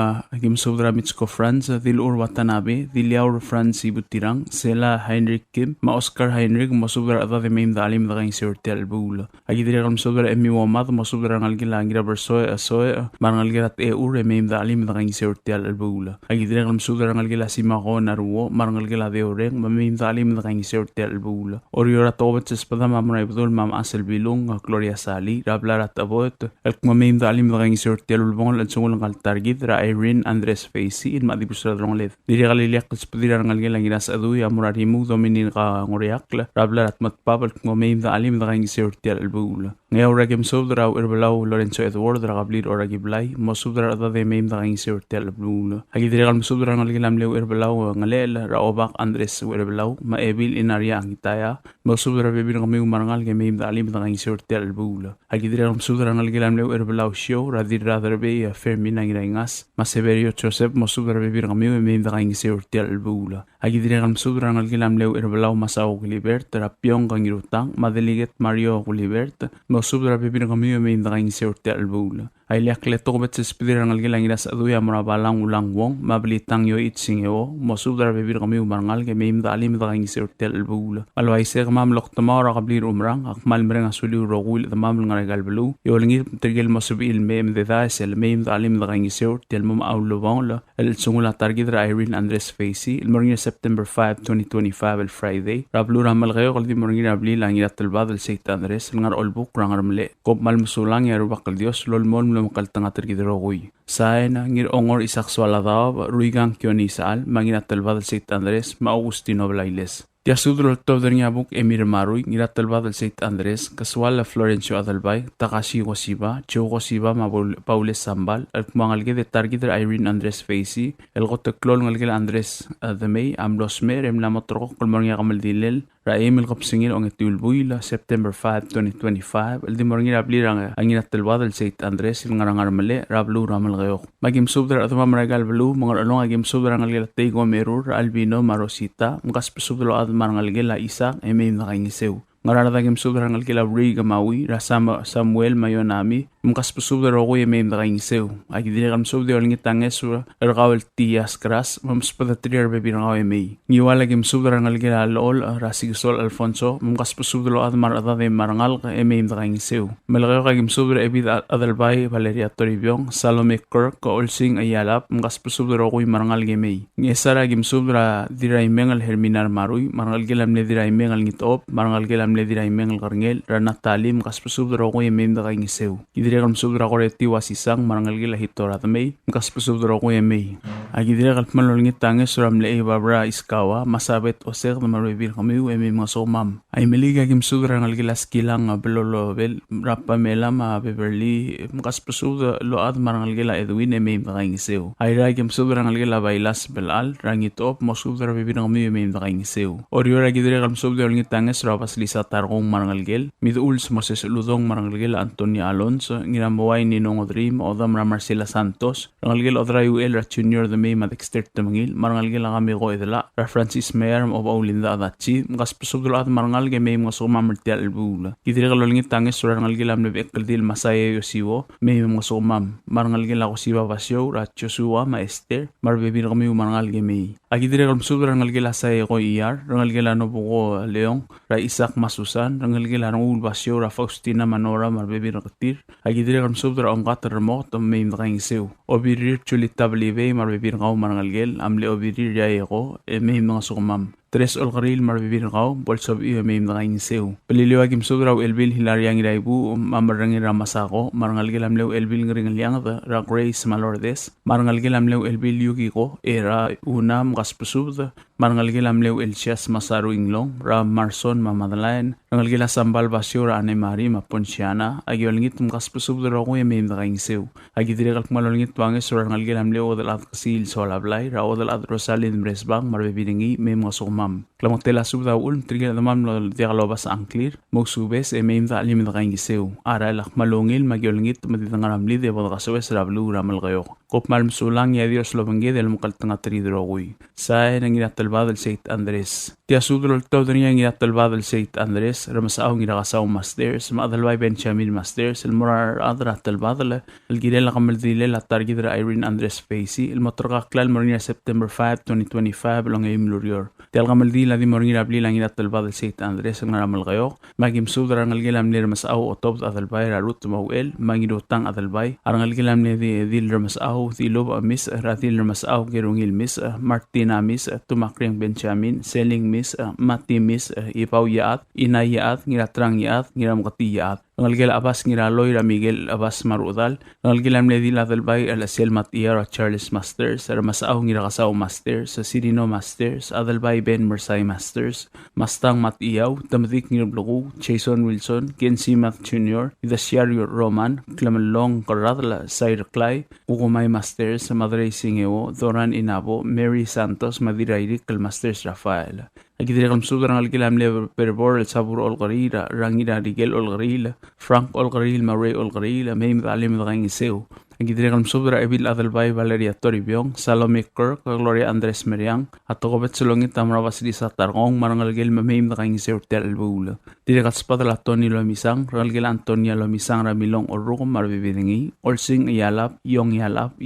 Speaker 9: agim subra mitsko France dil ur watanabe dilyaur France ibutirang sela Heinrich Kim ma Oscar Heinrich mosubra at meim da alim da kaing sertel bula agidire kam subra emmi wamad mosubra ngalgel ngira bersoy asoy marangalgel at eur meim da alim da kaing sertel bula agidire kam subra ngalgel simako naruo marangal gela de oreng mamim dalim da kaing sertel bula oriora tobet spada mamray budol mam asel bilung Gloria Sali rabla ratabot el mamim dalim da kaing sertel ulbong al sungul ngal targid ra Irene Andres Facey in madibusra dronglet dire galiliak spadira ngal gela ngiras adu amurarimu dominin ka ngoriak rabla ratmat pabel mamim dalim da kaing sertel bula ngaw ragim sobdra erbelaw Lorenzo Edward ra gablir ora giblay mosubdra da de mem da kaing sertel bula agidire gal mosubdra ngal gelam lew erbelaw ngalel ra obak Andres erbelaw ma ebil inaria angitaya mosubdra bebir kami umarangal ge meim da alim da kaing sertel bula agidire gal mosubdra ngal gelam lew erbelaw show ra dirra derbe Fermin ngirangas ma Severio Joseph mosubdra bebir kami meim da kaing sertel bula agidire gal mosubdra ngal gelam lew erbelaw Masao Gilbert ra piong kangirutang madeliget Mario Gilbert mosubdra bebir kami meim da kaing sertel bula Ailiak leto bet spidira ngal gelang iras aduya murabalang ulang wong mablitang yo itsingeo mosubdra bebir kami umarangal ge meim da alim da kaing sertel bula alwai ser mam lok tamara kablir umrang akmal mereng asuli rogul da mam ngal galblu yo lingi tergel mosubil mem de da sel meim da alim da kaing sertel mum aulubong la el sungula targidra Irene Andres Facey el morning September 5 2025 el Friday rablu ramal gayo qaldi morning rabli langirat el bad el Saint Andres ngar olbuk rangarmle kop mal musulang ya rubakal dios lol mol makal tanga tergiderogoy saena ngir ongor isakswaladaw ruigang kionisal manginatel badal Saint Andres ma Augustino Blailes Tia sudro todrnya buk Emir Marui ngiratel badal Saint Andres kaswala Florencio Adalbay Takashi Gosiba Joe Gosiba ma Paules Sambal el mangalge de targidra Irene Andres Facey el goteklol ngalgel Andres Adamay amlosmer emlamotrok kolmornya kamaldilel ra Emil Kopsingil ong etulbuila September 5 2025 el dimorngir ablirang anginatel badal Saint Andres il ngarangar male rablu ramal gayok magim subdra atma maragal blu mangar along agim subdra ngalgel teigo merur albino marosita mukas subdra marangal gela isa emem na kaing sew ngaradagim subdra ngal gela riga mawi rasama Samuel Mayonami mukas subdra ro emem na kaing sew agidire kam subdra ngi tangesura ergawel tias kras mamspada trier bebi ngaw emei niwala gim subdra ngal gela lol rasigol Alfonso mukas subdra admar adade marangal emem na kaing sew melgayo gim subdra ebid adalbay Valeria Toribong Salome Kirk ko olsing ayalap mukas subdra ro marangal gemei ngesara gim subdra diray mengal herminar marui marangal gelam ne diray mengal ngitop marangal gelam le diray mengal karngel rana talim kas subdra ko emem da kaing sew idire kam subdra ko reti wasisang marangal gela hitora tamei kas subdra ko emei agidire kal malol ngitange suram le babra iskawa masabet oser na maribir kami emem ngasomam ay meliga gim subdra ngal gela skilang belolo bel rapa melama Beverly kas subdra lo ad marangal gela Edwin emem da kaing sew ay ragim subdra ngal gela bailas belal rangitop mo subdra bibir kami emem da kaing sew oriora gidire kam subdra ngitange sura paslisa sa tarong marangalgel. Miduul sa Moses Ludong marangalgel Antonio Alonso. Nginamaway ni Nong Odrim Odam ra Marcela Santos. Rangalgel Odrayu El ra Junior the May madexter tamangil. Marangalgel ang kami ko idala. Ra Francis Mayer of Aulinda Adachi. Mga spesubdul at marangalgel may mga sumamartial albula. Kitira kalolingit tangis sura rangalgel am lebekaldil Masaya Yosiwo. May mga sumam. Marangalgel ako siwa Basyo ra Joshua Maester. Marbebin kami marangalgel may. Agidire kalom subra rangalgel asay ko iyar. Rangalgel ano buko Leong. Ra Isaac Masusan. Rangalgel anong ulbasyo ra Faustina Manora marbebin katir. Agidire kalom subra ang katermot may makaing sew. Obirir chulit tablive marbebin kaw marangalgel. Amle obirir yay ko may mga sukumam. Tres olkaril marbibin kaw, bolsob iyo may nakaing sew. Paliliwagim sobraw elbil hilaryang iraibu, mamarangin ramasako, marangalgilam lew elbil ngringalyang ra Grace Malordes, marangalgilam lew elbil yuki ko, era unam kaspusub, marangalgilam lew elsias masaru inglong, ra Marson mamadalayan, rangalgila sambal basyo ra Ane Mari maponsyana, agiwalingit kaspusub ra ko may nakaing sew. Agidirek malolingit wangis ra rangalgilam lew odalat kasil solablay, ra odalat Rosalind Bresbang, marbibingi may mga sukma. Klamang tela subda ulm trigil namam lo dialobas angklir mog subes meim da alim da kaing giseu ara lak malongil magyolngit maditangaram li de boda kaswes rablu ramal gayo kop mal msulang ya dios lo bangge del mukal tanga tridrogui sa nangina talbad del Saint Andres tia subdo to denia ngira talbad del Saint Andres ramasao ngira kasaw masters madalway Benjamin masters el morar adra talbad el girela kamal dile la targidra Irene Andres Facey el motorka klal mornia September 5 2025 long aim lurior kamaldi la di morngi rabli lang inat talbad del Saint Andres ang naramal kayo magim sudra ang algilam ni ramasao otob adalbay rarut mawel mangidotang adalbay arang algilam ni dil ramasao dilob amis ratil ramasao gerungil mis Martina mis tumakring Benjamin selling mis mati mis ipaw yaat inay yaat ngiratrang yaat ngiramkati yaat Ngalgil abas ngiraloy ra Miguel abas marudal. Ngalgilam ledi la dalbay ala Selmat Iara Charles Masters. Ara masaaw ngirakasaw Masters. Sirino Masters. Adalbay Ben Mersay Masters. Mastang Mat Iyaw. Tamadik ngirabluku. Jason Wilson. Kensi Math Jr. Idasyario Roman. Klamalong Karadla. Sair Clay. Ukumay Masters. Madre Singewo. Doran Inabo. Mary Santos. Madirairik Kal Masters Rafael. Agidire kalm sudra ngalgilam le perbor el sabur olgarira rangira rigel olgarila Frank olgaril Maray olgarila meim dalim dagang iseu agidire kalm sudra ebil adalbay Valeria Toribiong Salome Kirk Gloria Andres Meriang atogobet sulongit tamrawas di sa tarong marangalgel meim dagang iseu tel bula dire katspat la Tony Lomisang rangalgel Antonia Lomisang ramilong olrukom marbibiringi olsing yalap yong yalap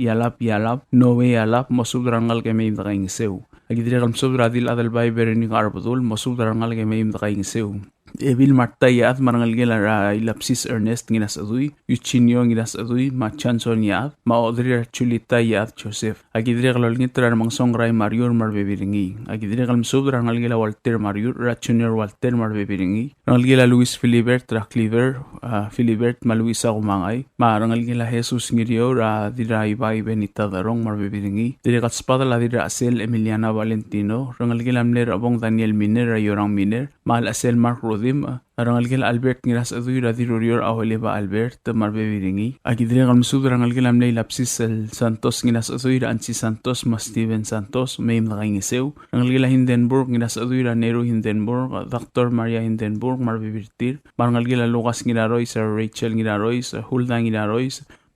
Speaker 9: Noe yalap mosudra ngalgel meim dagang iseu agidire kalm sudra dil adalbay Bereni Arbudul mosudra ngalgel meim dagang iseu Evil Marta yaat marangalgel ra Ilapsis Ernest nginas adui Yuchinyo nginas adui Machanson yaat Maodri Chulita yaat Joseph agidire kalolngit ra mang songray Marior marbebiringi agidire kalm sudra ngalgel Walter Marior ra Junior Walter marbebiringi rangalgel Luis Filibert ra Cleaver Filibert Maluisa kumangay marangalgel Jesus ngirio ra dira ibay Benita darong marbebiringi dire katspada la dira Asel Emiliana Valentino rangalgel amler abong Daniel Miner ra Yorang Miner mal Asel Mark Rangalgel Albert ngiras aduy radirurior awaleba Albert marbebiringi agidire kalmsud rangalgel amlay lapsis el Santos ngiras aduy Ansi Santos mas Steven Santos meim nakaingisew rangalgel Hindenburg ngiras aduy Nero Hindenburg Dr. Maria Hindenburg marbebirtir rangalgel Lucas ngiraroy Sir Rachel ngiraroy Hulda ngiraroy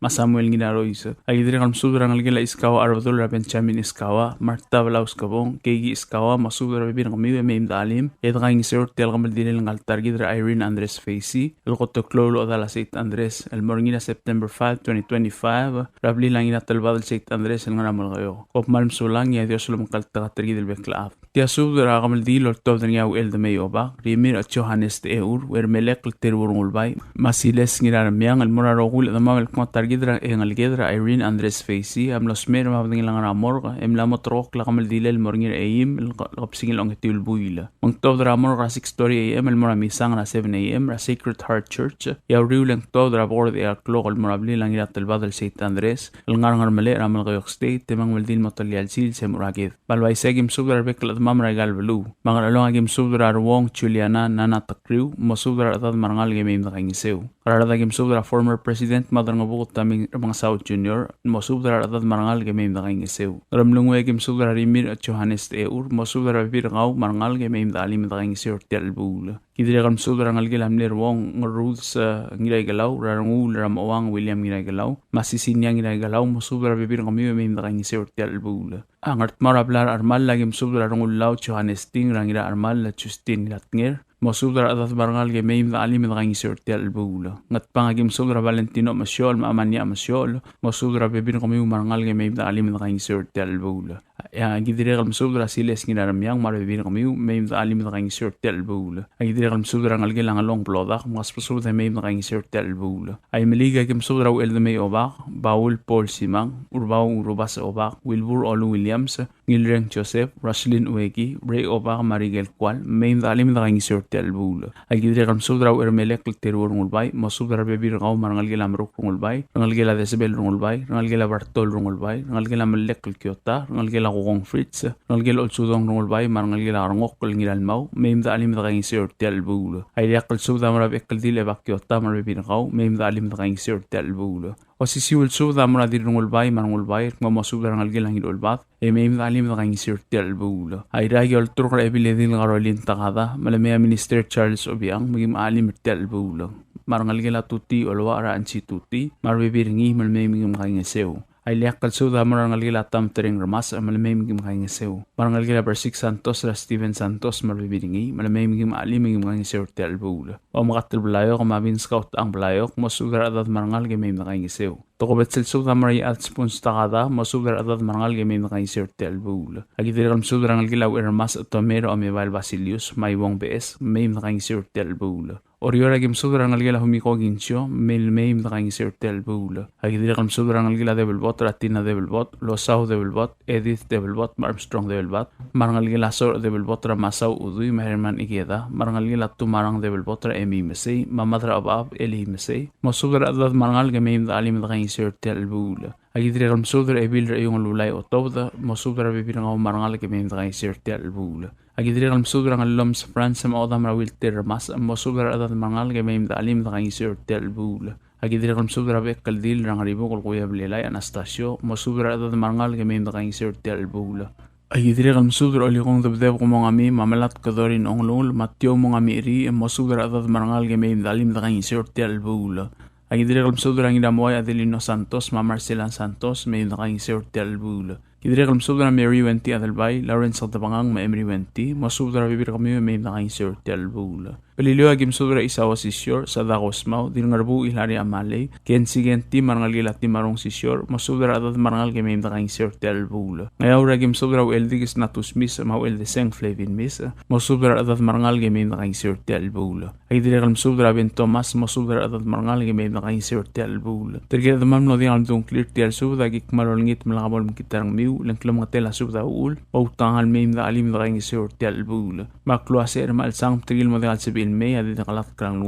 Speaker 9: Samuel nginaroy agidire kalmsud rangalgel Iskawa Arbadol Benjamin Iskawa Marta Blaus Kabong Kegi Iskawa masud rabin kami meim dalim edgaing sir tel kamal dinel ngal targid Irene Andres Facey el Cotoclolo dala Saint Andres el morngina September 5 2025 rabli lang ina talbad el Saint Andres el ngamal gayo kop malm sulang ya Dios lum kal targid el beklaaf tia sub ra kamal dilo tob den yaw el de meyoba rimir at Johannes de eur wer melek ter wurngulbay masiles ngirar miang el morarogul el mamal kmatar gidra engalgedra Irene Andres Facey am los mer mabding lang ramor em la motrok la kamal dilel morngir eim el qopsing long tul buila mang tob ramor ra 6:30 am el morami sang ra 7 am ra Sacred Heart Church ya riulang tob ra bord ya klok el morabli lang irat el badal Saint Andres el ngar male ramal gayok state temang meldil motolial sil semuragid balway segim subra beklat mamra gal belu mangalong agim subra wong Juliana Nana Takriu mosubra atad marangal gemim da kangiseu rada agim subra former president madar ngabukot taming mga South Junior mosubdar adat marangal ke meim da kangisew ramlungwe kim subdar rimir at Johannes eur mosubdar bibir ngau marangal ke meim da alim da kangisew telbul kidire kam subdar ngal gelam ner wong rules ngirai galau rangul ram owang William ngirai galau masisinya ngirai galau mosubdar bibir ngami meim da kangisew telbul angart marablar armal lagi mosubdar rangul lau Johannes ting rangira armal la Justin latnger mosubdar adat marangal ke meim da alim da kangisew telbul ngat pangagim subdar Valentino masyol maamanya masyol mosubdar bibir ngami marangal ke meim da alim da kangisew telbul ya gidire kam subdra siles nginaram yang marbibir kami meim da alim da kangisew telbul gidire kam subdra ngal gelang long plodak mas subdra meim da kangisew telbul ay meliga kim subdra el de mei obak Baul Paul Simang urbaw urubas obak Wilbur Olu Williams Ngilreng Joseph Raslin Ueki Ray obak Marigel Kwal meim da alim da kangisew telbul ay gidire kam subdra ermelek terur ngulbay mosubdra bibir ngaw marangal gelam ruk ngulbay ngal gela desbel ngulbay ngal gela Bartol ngulbay ngal gela melek kyota ngal gela kong Fritz ngal gela utsudong ngulbay marangal gela arngok ngilal mau meim da alim da kangisew telbul ay yakal subda marab ekal dile bakyota marbibir ngaw meim da alim da kangisew telbul osisiul subda maradir ngulbay marangulbay mamosubda ngal gela ngilolbat meim da alim da kangisew telbul ay ragol turqa ebiledil ngarolin takada malamaya Minister Charles Obiang magim alim telbul marangal gela tuti olwa ara ansi tuti marbibir ngi malmeim ngim kangisew ay liakal suda marangal gila tam tering ramas malamay migim kangisew marangal gila Bersik Santos ra Steven Santos marbibiringi malamay migim alim migim kangisew telbul o makatil balayo kumabin scout ang balayo mosudar adat marangal gemay na kangisew tokobet suda maray at spons takada mosudar adat marangal gemay na kangisew telbul agidir kam sudar ngal gila ermas tomero amival Basilius maywong BS may na kangisew telbul Oriora gim sudra ngal gila humiko gincho meim da kangisew telbul agidira kam sudra ngal gila debelbot ratina debelbot losau debelbot Edith debelbot Armstrong debelbot marangal gila sor debelbot ra masau udui Herman Igeda marangal gila tumarang debelbot ra emi mesei mamadra abab eli mesei mosudra adad marangal gemeim da alim da kangisew telbul agidira kam sudra ebil ra yung lulay otobda mosudra bibir ngaw marangal gemeim da kangisew telbul agidire kam sudra ngal lom sa France ma odam ra wilter mas mosudra adat mangal ge meim da alim da kangisew telbul agidire kam sudra be kaldil rang ribo kol kuya blelay Anastasio mosudra adat mangal ge meim da kangisew telbul agidire kam sudra olikong debdeb kumong ami mamalat kadorin onglol matyo mong ami ri mosudra adat mangal ge meim da alim da kangisew telbul agidire kam sudra ngidamoy Adelino Santos ma Marcelan Santos meim da kangisew telbul Kidire kam subdra Mary Wenti adalbay Lawrence Altabangang ma Emery Wenti masubdra bibir kami may nakainsew telbul Paliliwa gim subdra isawa sisyor sa dakos mau dingarbu ilari amalay ken sigenti marangal gilati marong sisyor masubdra adat marangal kami may nakainsew telbul ngayaw ra gim subdra eldigis natus mis mau eldeseng Flavin mis masubdra adat marangal kami may nakainsew telbul ay dire kam subdra Ben Thomas masubdra adat marangal kami may nakainsew telbul terkira damam no dingal dong clear tel subda gik malolngit malakabol mkitarang mi lengklam ngatela subda ul o tangal meim da alim da kangisew telbul makluase mal sang tigil mo da sibil me adi da kalat krang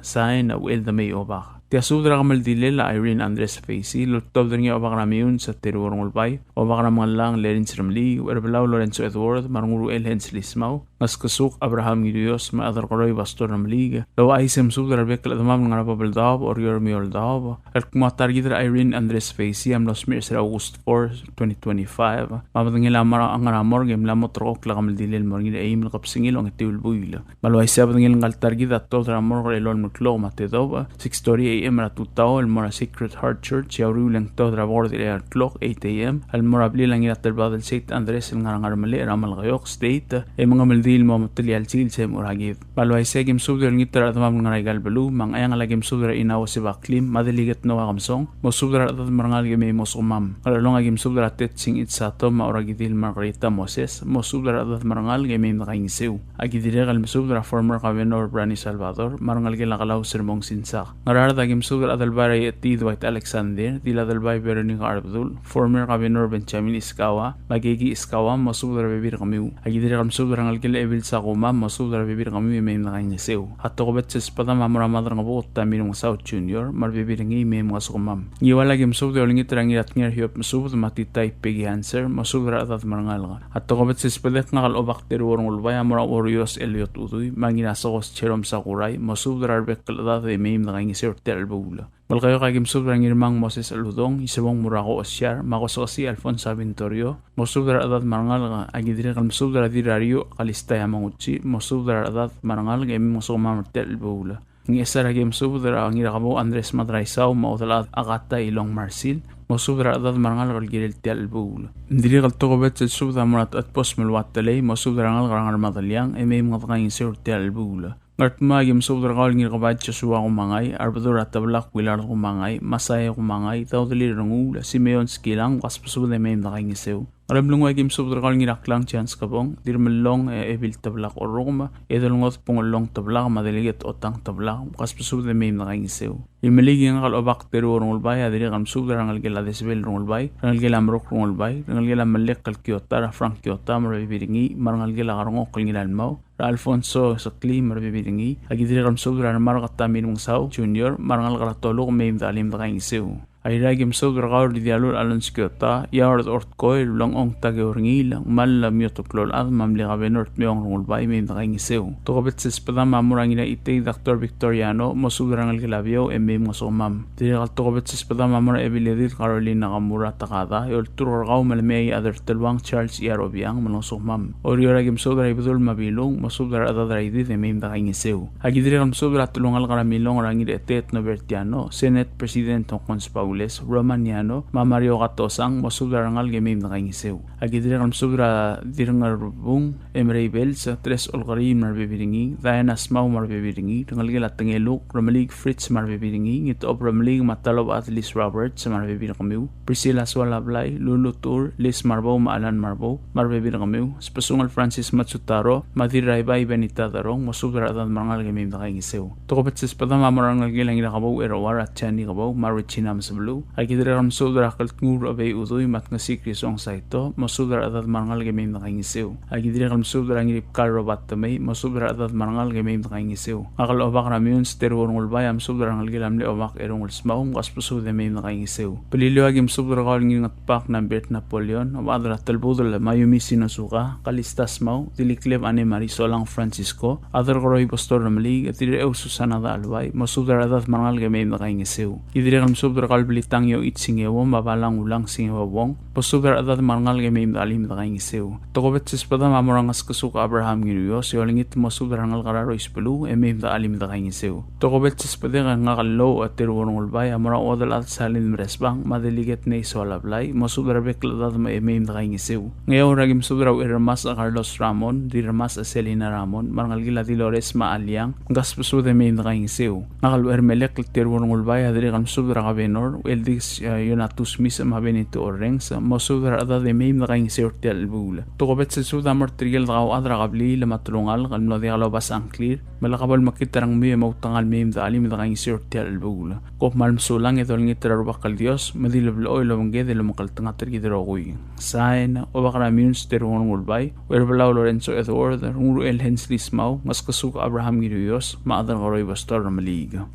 Speaker 9: sain au el da me obak Tia sudra kamal dilela Irene Andres Facey lutov dringi obak ramiun sa terurong ulbay obak ramang lang Lerin Sramli werbelaw Lorenzo Edward maranguru El Hens Lismaw mas kasuk Abraham Gidios ma adar koroy Pastor Ramliga law aisem sudra bekla damam nga napabaldab or yormi oldab at kumatar gidra Irene Andres Facey am los mir sa August 4, 2025 mamadangila marang ang ramor game lamot rok la kamal dilel morgin aim kapsingil ang itiul buila malway sa badangil ngaltar gida tol ramor elon mutlo matedoba 6:30 AM ratutao el mora Sacred Heart Church yauru lang to drabor dire al clock 8 AM al mora bli lang ila terbad el St. Andres el ngarang armali ramal gayok state e mga maldil mo matli al sil se moragib balway segim subder ngitra admam ngaray galbelu mang ayang lagim subder inaw si baklim madaligat no kamsong mo subder at marangal gimi mo sumam kalong agim subder atet sing itsato maoragidil Margarita Moses mo subder at marangal gimi nakaingisew agidire gal subder former governor Brani Salvador marangal gilakalaw sermong sinsak ngararda Agim subdra adalbay T. Dwight Alexander, Dila adalbay Veronica Arbdul, former Governor Benjamin Iskawa, Magigi Iskawa, masubdra bibir kami. Agidira kam subdra ngalgil evil sa kuma, masubdra bibir kami may nakainyasew. Hato ko bet sa espada mamaramadra nga buot tamin ng South Junior, marbibir ngi may mga sukumam. Ngiwala agim subdra ulingit rangirat ngir hiyop masubdra matitay pigi answer, masubdra atat marangal nga. Hato ko bet sa espada nga kalobak terurong ulbay, amura Orios Eliot Uduy, manginasakos Cherom Sakuray, masubdra arbek kaladat may nakainyasew tel albula. Balkayo kagim subra ngirmang Moses Aludong, isawang Murako Osyar, Makosokasi Alfonso Aventorio, Mosubra adat marangal agidiri kal subra dirario kalistaya manguchi, Mosubra adat marangal gemi mosoma martel albula. Ngi esara gem subra ngirakabo Andres Madraisao mautalat agata ilong Marsil, Mosubra adat marangal kalgiril tial albula. Ndiri kal tokobet subra murat at pos melwatalay, Mosubra ngal karangal madalyang, matakayin sur tial albula. Ngartma gim subra kal ngir kabad suwa kumangay, arbadura tablak wilar kumangay, masaya kumangay, tawdali rangula, Simeon skilang, kaspasuda matakayin sew. Arablong gim subra kal ngiraklang chance kabong, dirmelong ebil tablak o roma, edalngot pongolong tablak, madaligat otang tablak, kaspasuda matakayin sew. Imaligi ang kalobak teru rungulbay, adiri kam subra rangal gila desbel rungulbay, rangal gila amrok rungulbay, rangal gila malik kal Kiyota, Frank Kiyota, marabibiringi, marangal gila karongok kal ngilalmaw, Alfonso Sakli marabibiringi, agidiri kam subra marakattamin mong saw, Junior, marangal karatolok may imdalim da kayong isiw. Ay ragim subra kaur di dialul alons Kiyota, yawarad ortkoy, lulang ong taga-uringi lang, mal myotoklol at mamli kabenort miyong rungulbay may imdakayong isiw. Tukabit sa espadang mamurangin na itay Dr. Victoriano, masubra rangal gilabyaw, mga sumam. Dili kal tukabit sa espadang mamura ebilidir Carolina Nakamura takada, yol turorakaw malamay other talwang Charles Iarobiang, manong sumam. Oryo ragim subra ibadul mabilong, masubra adadaraydid may imdakayong isiw. Agidiri kam subra tulungal karamilong rangid etet Nobertiano, Senate President ng Conspaw Romaniano, Mamario Katosang, masudarangal gamim na kaingisew. Agidiri kam subra dirngarubung, Emre Bells, Tres Olkarim marbibiringi, Diana Smaw marbibiringi, Tangalgil at Tangeluk, Ramalig Fritz marbibiringi, Ngitoob Ramalig Matalob at Liz Roberts marbibirang kamiw, Priscilla Swalablay, Lulu Tour, Liz Marbo, Maalan Marbo, marbibirang kamiw, Spasungal Francis Matsutaro, Madiraybay Benita Darong, masudara at marangal gamim na kaingisew. Tukopet sa espadang mamarangal gilang inakabaw, Erawar at Chani kabaw, Marichinam sa Blue, agidira kam sudra kaltngur abay udoy mat nga sikris ong saito, masudra adat marangal gamay na kaingisew. Agidira kam sudra ngirip karobat tamay, masudra adat marangal gamay na kaingisew. Akal obak ramiyon sa terwon ulbay, am sudra ngal gilam li obak erong ulsmaum, kaspuso de may na kaingisew. Paliliw agim sudra kal ngingat pak ng Bet Napoleon, abadra talbudol mayumi sinusuka, kalistas mau, diliklev ane Marisolang Francisco, adar koroy pastor namalig, at idira Susana da albay, masudra adat marangal gamay na kaingisew. Idira kam sudra kal bilitang yo itsingewo mabalang ulang singewawong posubra adat marangal gamay alim da kaing isew tokobet sispada mamorangas kasuka Abraham ginuyo siolingit masubra ngal kararo ispelu emim da alim da kaing isew tokobet sispada nga kallo at terwon ulbay amara odal at salin mresbang madeliget na isolablay masubra bekladat ma emim da kaing isew ngayon ragim subra irmas a Carlos Ramon dirmas a Selena Ramon marangal gila di Lores maalyang gaspusude emim da kaing isew nakal ermelek terwon ulbay adri kam subra kabenor eldis yonatus misa mabenito orengs masudra ada de meim na kaing sertel albula tokobet sa suda martriel daw adra kabli lamatulungal kalno de alobas ang clear malakabal makitarang mi mautangal meim da alim da kaing sertel albula kop malmsulang itol ngitra bakal dios madilablo oy lomge de lomakaltangater gidrogoy sain obakra miuns terwon ulbay werbalaw Lorenzo Edward nguru el Hensley Smaw maskasuk Abraham giduyos maadar garoy bastor maliga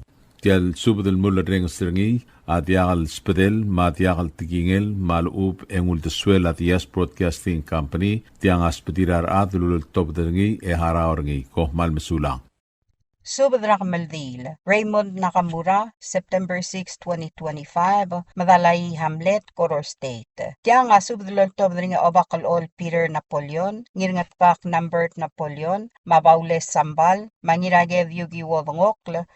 Speaker 7: tial subdel mulla rengstrengi adiagal spedel matiagal tigingel malub engul de suela dias broadcasting company tiang aspedirar adlul tobdengi e haraorngi ko mal mesulang
Speaker 6: Subadrak Maldil, Raymond Nakamura, September 6, 2025, Madalay Hamlet, Coror State. Tiang subdulol tobdring obakal ol Peter Napoleon, ngirngat pak numbert Napoleon, mabaules sambal, mangiragev yugi wodongokl,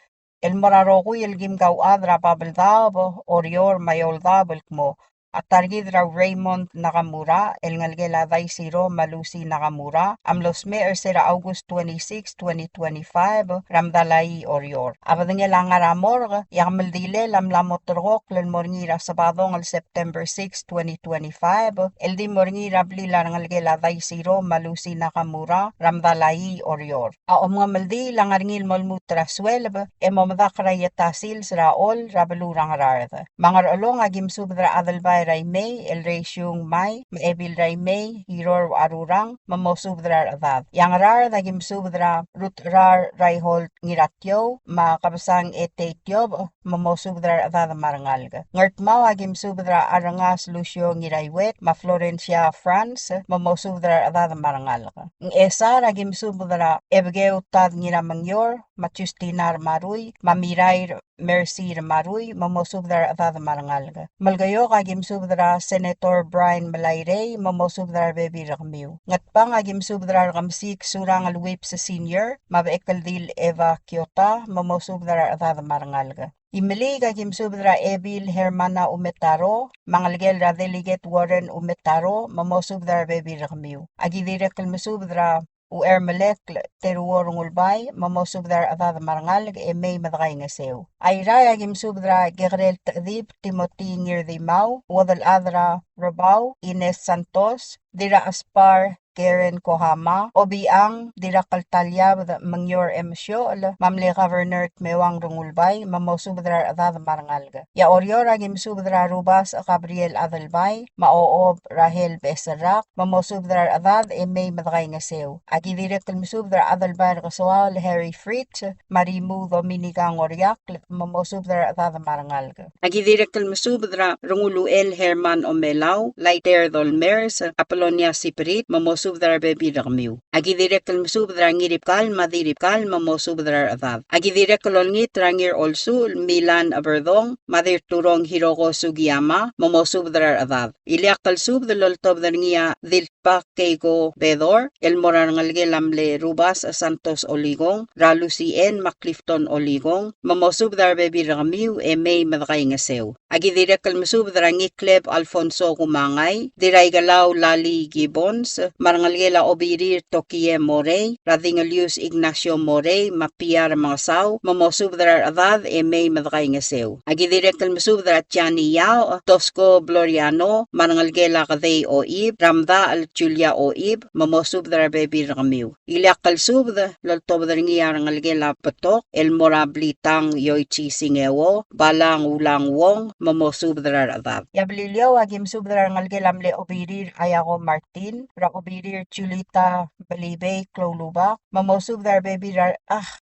Speaker 6: el mararoko el gimgaw adra babaldab, orior mayoldabel mo, at targid raw Raymond Nakamura, el ngalgela daisiro Malusi Nakamura, amlos me ersera August 26, 2025, ramdalai orior. Abadangela ngaramor, yakmaldile lamlamotorok len morngira sabadong al September 6, 2025, el di morngira blila ngalgela daisiro Malusi Nakamura, ramdalai orior. Aom nga maldi langarngil molmutra swelb, emomdakra yetasil sraol rabelurang rarda. Mangar olong agim subdra adalbay Ray May, el Raysyung May, maebil Ray May, hiror arurang, mamosubdra adad. Yang rar nagim subdra rutrar rayhold ngiratyo, makabasang etetyob, mamosubdra adad marangalga. Ngartmaw agim subdra arangas Lucio ngiraywet, ma Florencia France, mamosubdra adad marangalga. Ng esa nagim subdra ebgeu tad ngiramangyor, machustinar maruy, mamiray Mercy Maruy mamosubdar adad marangalga. Malgayo kagim subdra Senator Brian Malayre mamosubdar bebi rakmiu. Ngatpang agim subdra kamsik surang alwip sa senior mabaekaldil Eva Kyota mamosubdar adad marangalga. Imili kagim subdra Ebil Hermana Umetaro, mangalgel ra delegate Warren Umetaro, mamosubdra bebi rakmiu. Agidirek kalmasubdra Uermelek teruor ngulbay, mamosubdar adad marangalag may madakay nga sew. Ayra agim subdra Gerel Tadib Timothy Ngirdimaw, wadal adra Rabaw, Ines Santos, Dira Aspar, Karen Kohama, Obiang, Dira Kaltalyab, Mangyor Emsyo, Mamle Governor Mewang Rungulbay, mamosubdra adad marangalga. Ya Orior agim subdra Rubas Gabriel Adalbay, Maoob Rahel Besarak, mamosubdra adad may madakay nga sew. Agidirek kalmusubdra Adalbay Kaswal Harry Fritz, Marimu Dominica Ngoryak, mamosubdra adad marangalga. Agidirek kalmusubdra Runguluel Herman Omelaw, Laiter Dolmers, Apolonia Siprit, mamosubdra bebi rakmiu. Agidirek kalmusubdra Ngiripkal, Madiripkal, mamosubdra adad. Agidirek kalolngit Rangir Olsul, Milan Aberdong, Madir Turong Hiroko Sugiyama, mamosubdra adad. Iliak kalsubdra loltob darngia Dilpak Keiko Bedor, El Morangalge Lamle Rubas Santos Oligong, Ralusien Maclifton Oligong, mamosubdra bebi rakmiu may madakay nga sew. Agidirek kalmusubdra Ngikleb Alfonso Kumangay, Diray Galaw Lali Gibbons, Marangalgela Obirir Tokie Morey, Radingalius Ignacio Morey, Mapiar Mangasaw, mamosubdra adad may madakay nga sew. Agidirek kalmusubdra Tiani Yao, Tosco Gloriano, Marangalgela Kaday Oib, Ramda Al Julia Oib, mamosubdra bebi rakmiu. Ilyak kalsubdra loltobdra ngiya Rangalgela Patok, El Morablitang Yoichi Singewo, Balang Ulang Wong, mamosubdra adad. Yablilyo agim subdra Rangalgelamle Obirir Ayako Martin, Ra Obirir Chulita Balibay Kloluba, mamosubdra bebi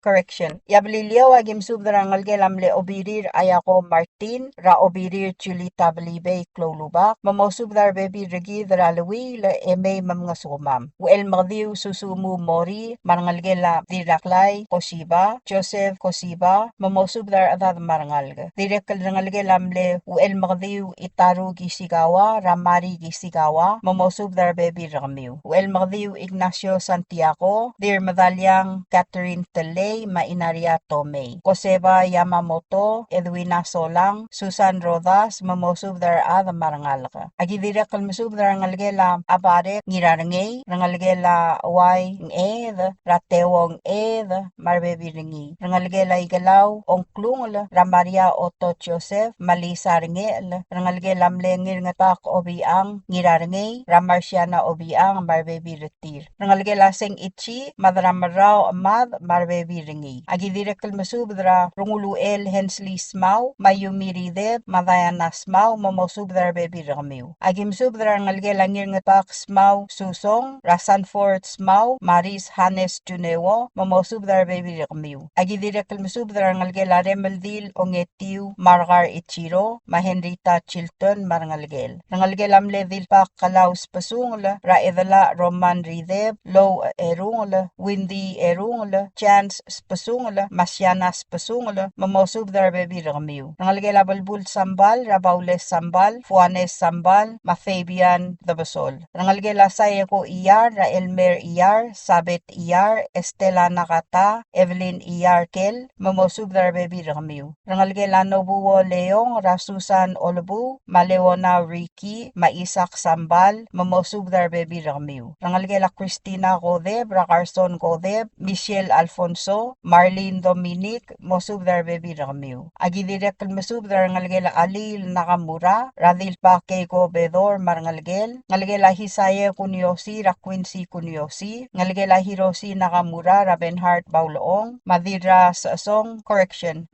Speaker 6: correction. Yablilyo agim subdra Rangalgelamle Obirir Ayako Martin, Ra Obirir Chulita Balibay Kloluba, mamosubdra bebi Regi Dralawi la emay mamngasumam. Uel Magdiu Susumu Mori, Marangalgela Diraklay Kosiba, Joseph Kosiba, mamosubdra adad marangalga. Direkal Rangalgelamle Uel Magdiu Itaru Gisigawa, Ramari Gisigawa, mamosubdar bebi rakmiu. Uel Magdiu Ignacio Santiago, Dir Madalyang Catherine Telay, Mainaria Tomei, Koseba Yamamoto, Edwina Solang, Susan Rodas, mamosubdar ad marangalka. Agidirek kalmusubdar Rangalgela Abarek Ngirarangay, Rangalgela Away Nged, Ratewong Ed, Marbebi Ringi, Rangalgela Igalaw, Onklung, Ramaria Otto Joseph, Malisa Ringel, Rangalgela Mlengir Ngatak Obiang, Ngirarangay, Ramarsiana Obiang, Marbebi Retir, Rangalgela Seng Ichi, Madramaraw Amad, Marbebi Ringi. Agidirek kalmusubdra Runguluel Hensley Smaw, Mayumiri Deb, Madayana Smaw, mamosubdar bebi rakmiu. Agim subdra Rangalgela Ngir Ngatak Smaw, Susong, Rasanford Smaw, Maris Hanes Junewo, mamosubdar bebi rakmiu. Agidirek kalmusubdra Rangalgela Remeldil Ongetiu, Margar Ichiro, Mahenrita Chilton, Marangalgel. Rangalgelamle Dilpak Kalaus Pasungla, Raedala Roman Rideb, Low Erungla, Windy Erungla, Chance Pasungla, Masyanas Pasungla, mamosubdar bebi rakmiu. Rangalgela Balbul Sambal, Rabaules Sambal, Fuanes Sambal, Mafabian Dabasol. Rangalgela Sayeko Iyar, Raelmer Iyar, Sabet Iyar, Estela Nakata, Evelyn Iyar Kel, mamosubdar bebi rakmiu. Rangalgela Nobuo Leong, Rasusan Olubu, Maleona Ricky, Maisak Sambal, mamosubdar bebi rakmiu. Rangalgela Christina Godeb, Racarson Godeb, Michelle Alfonso, Marlene Dominic, mosubdar bebi rakmiu. Agidirek kalmasubdar Rangalgela Alil Nakamura, Radil Keiko Bedor Marangalgel, Ngalgela Hisaye Kunyosi, Raquincy Kunyosi, Ngalgela Hiroshi Nakamura, Rabenhart Bauloong, Madira Saasong,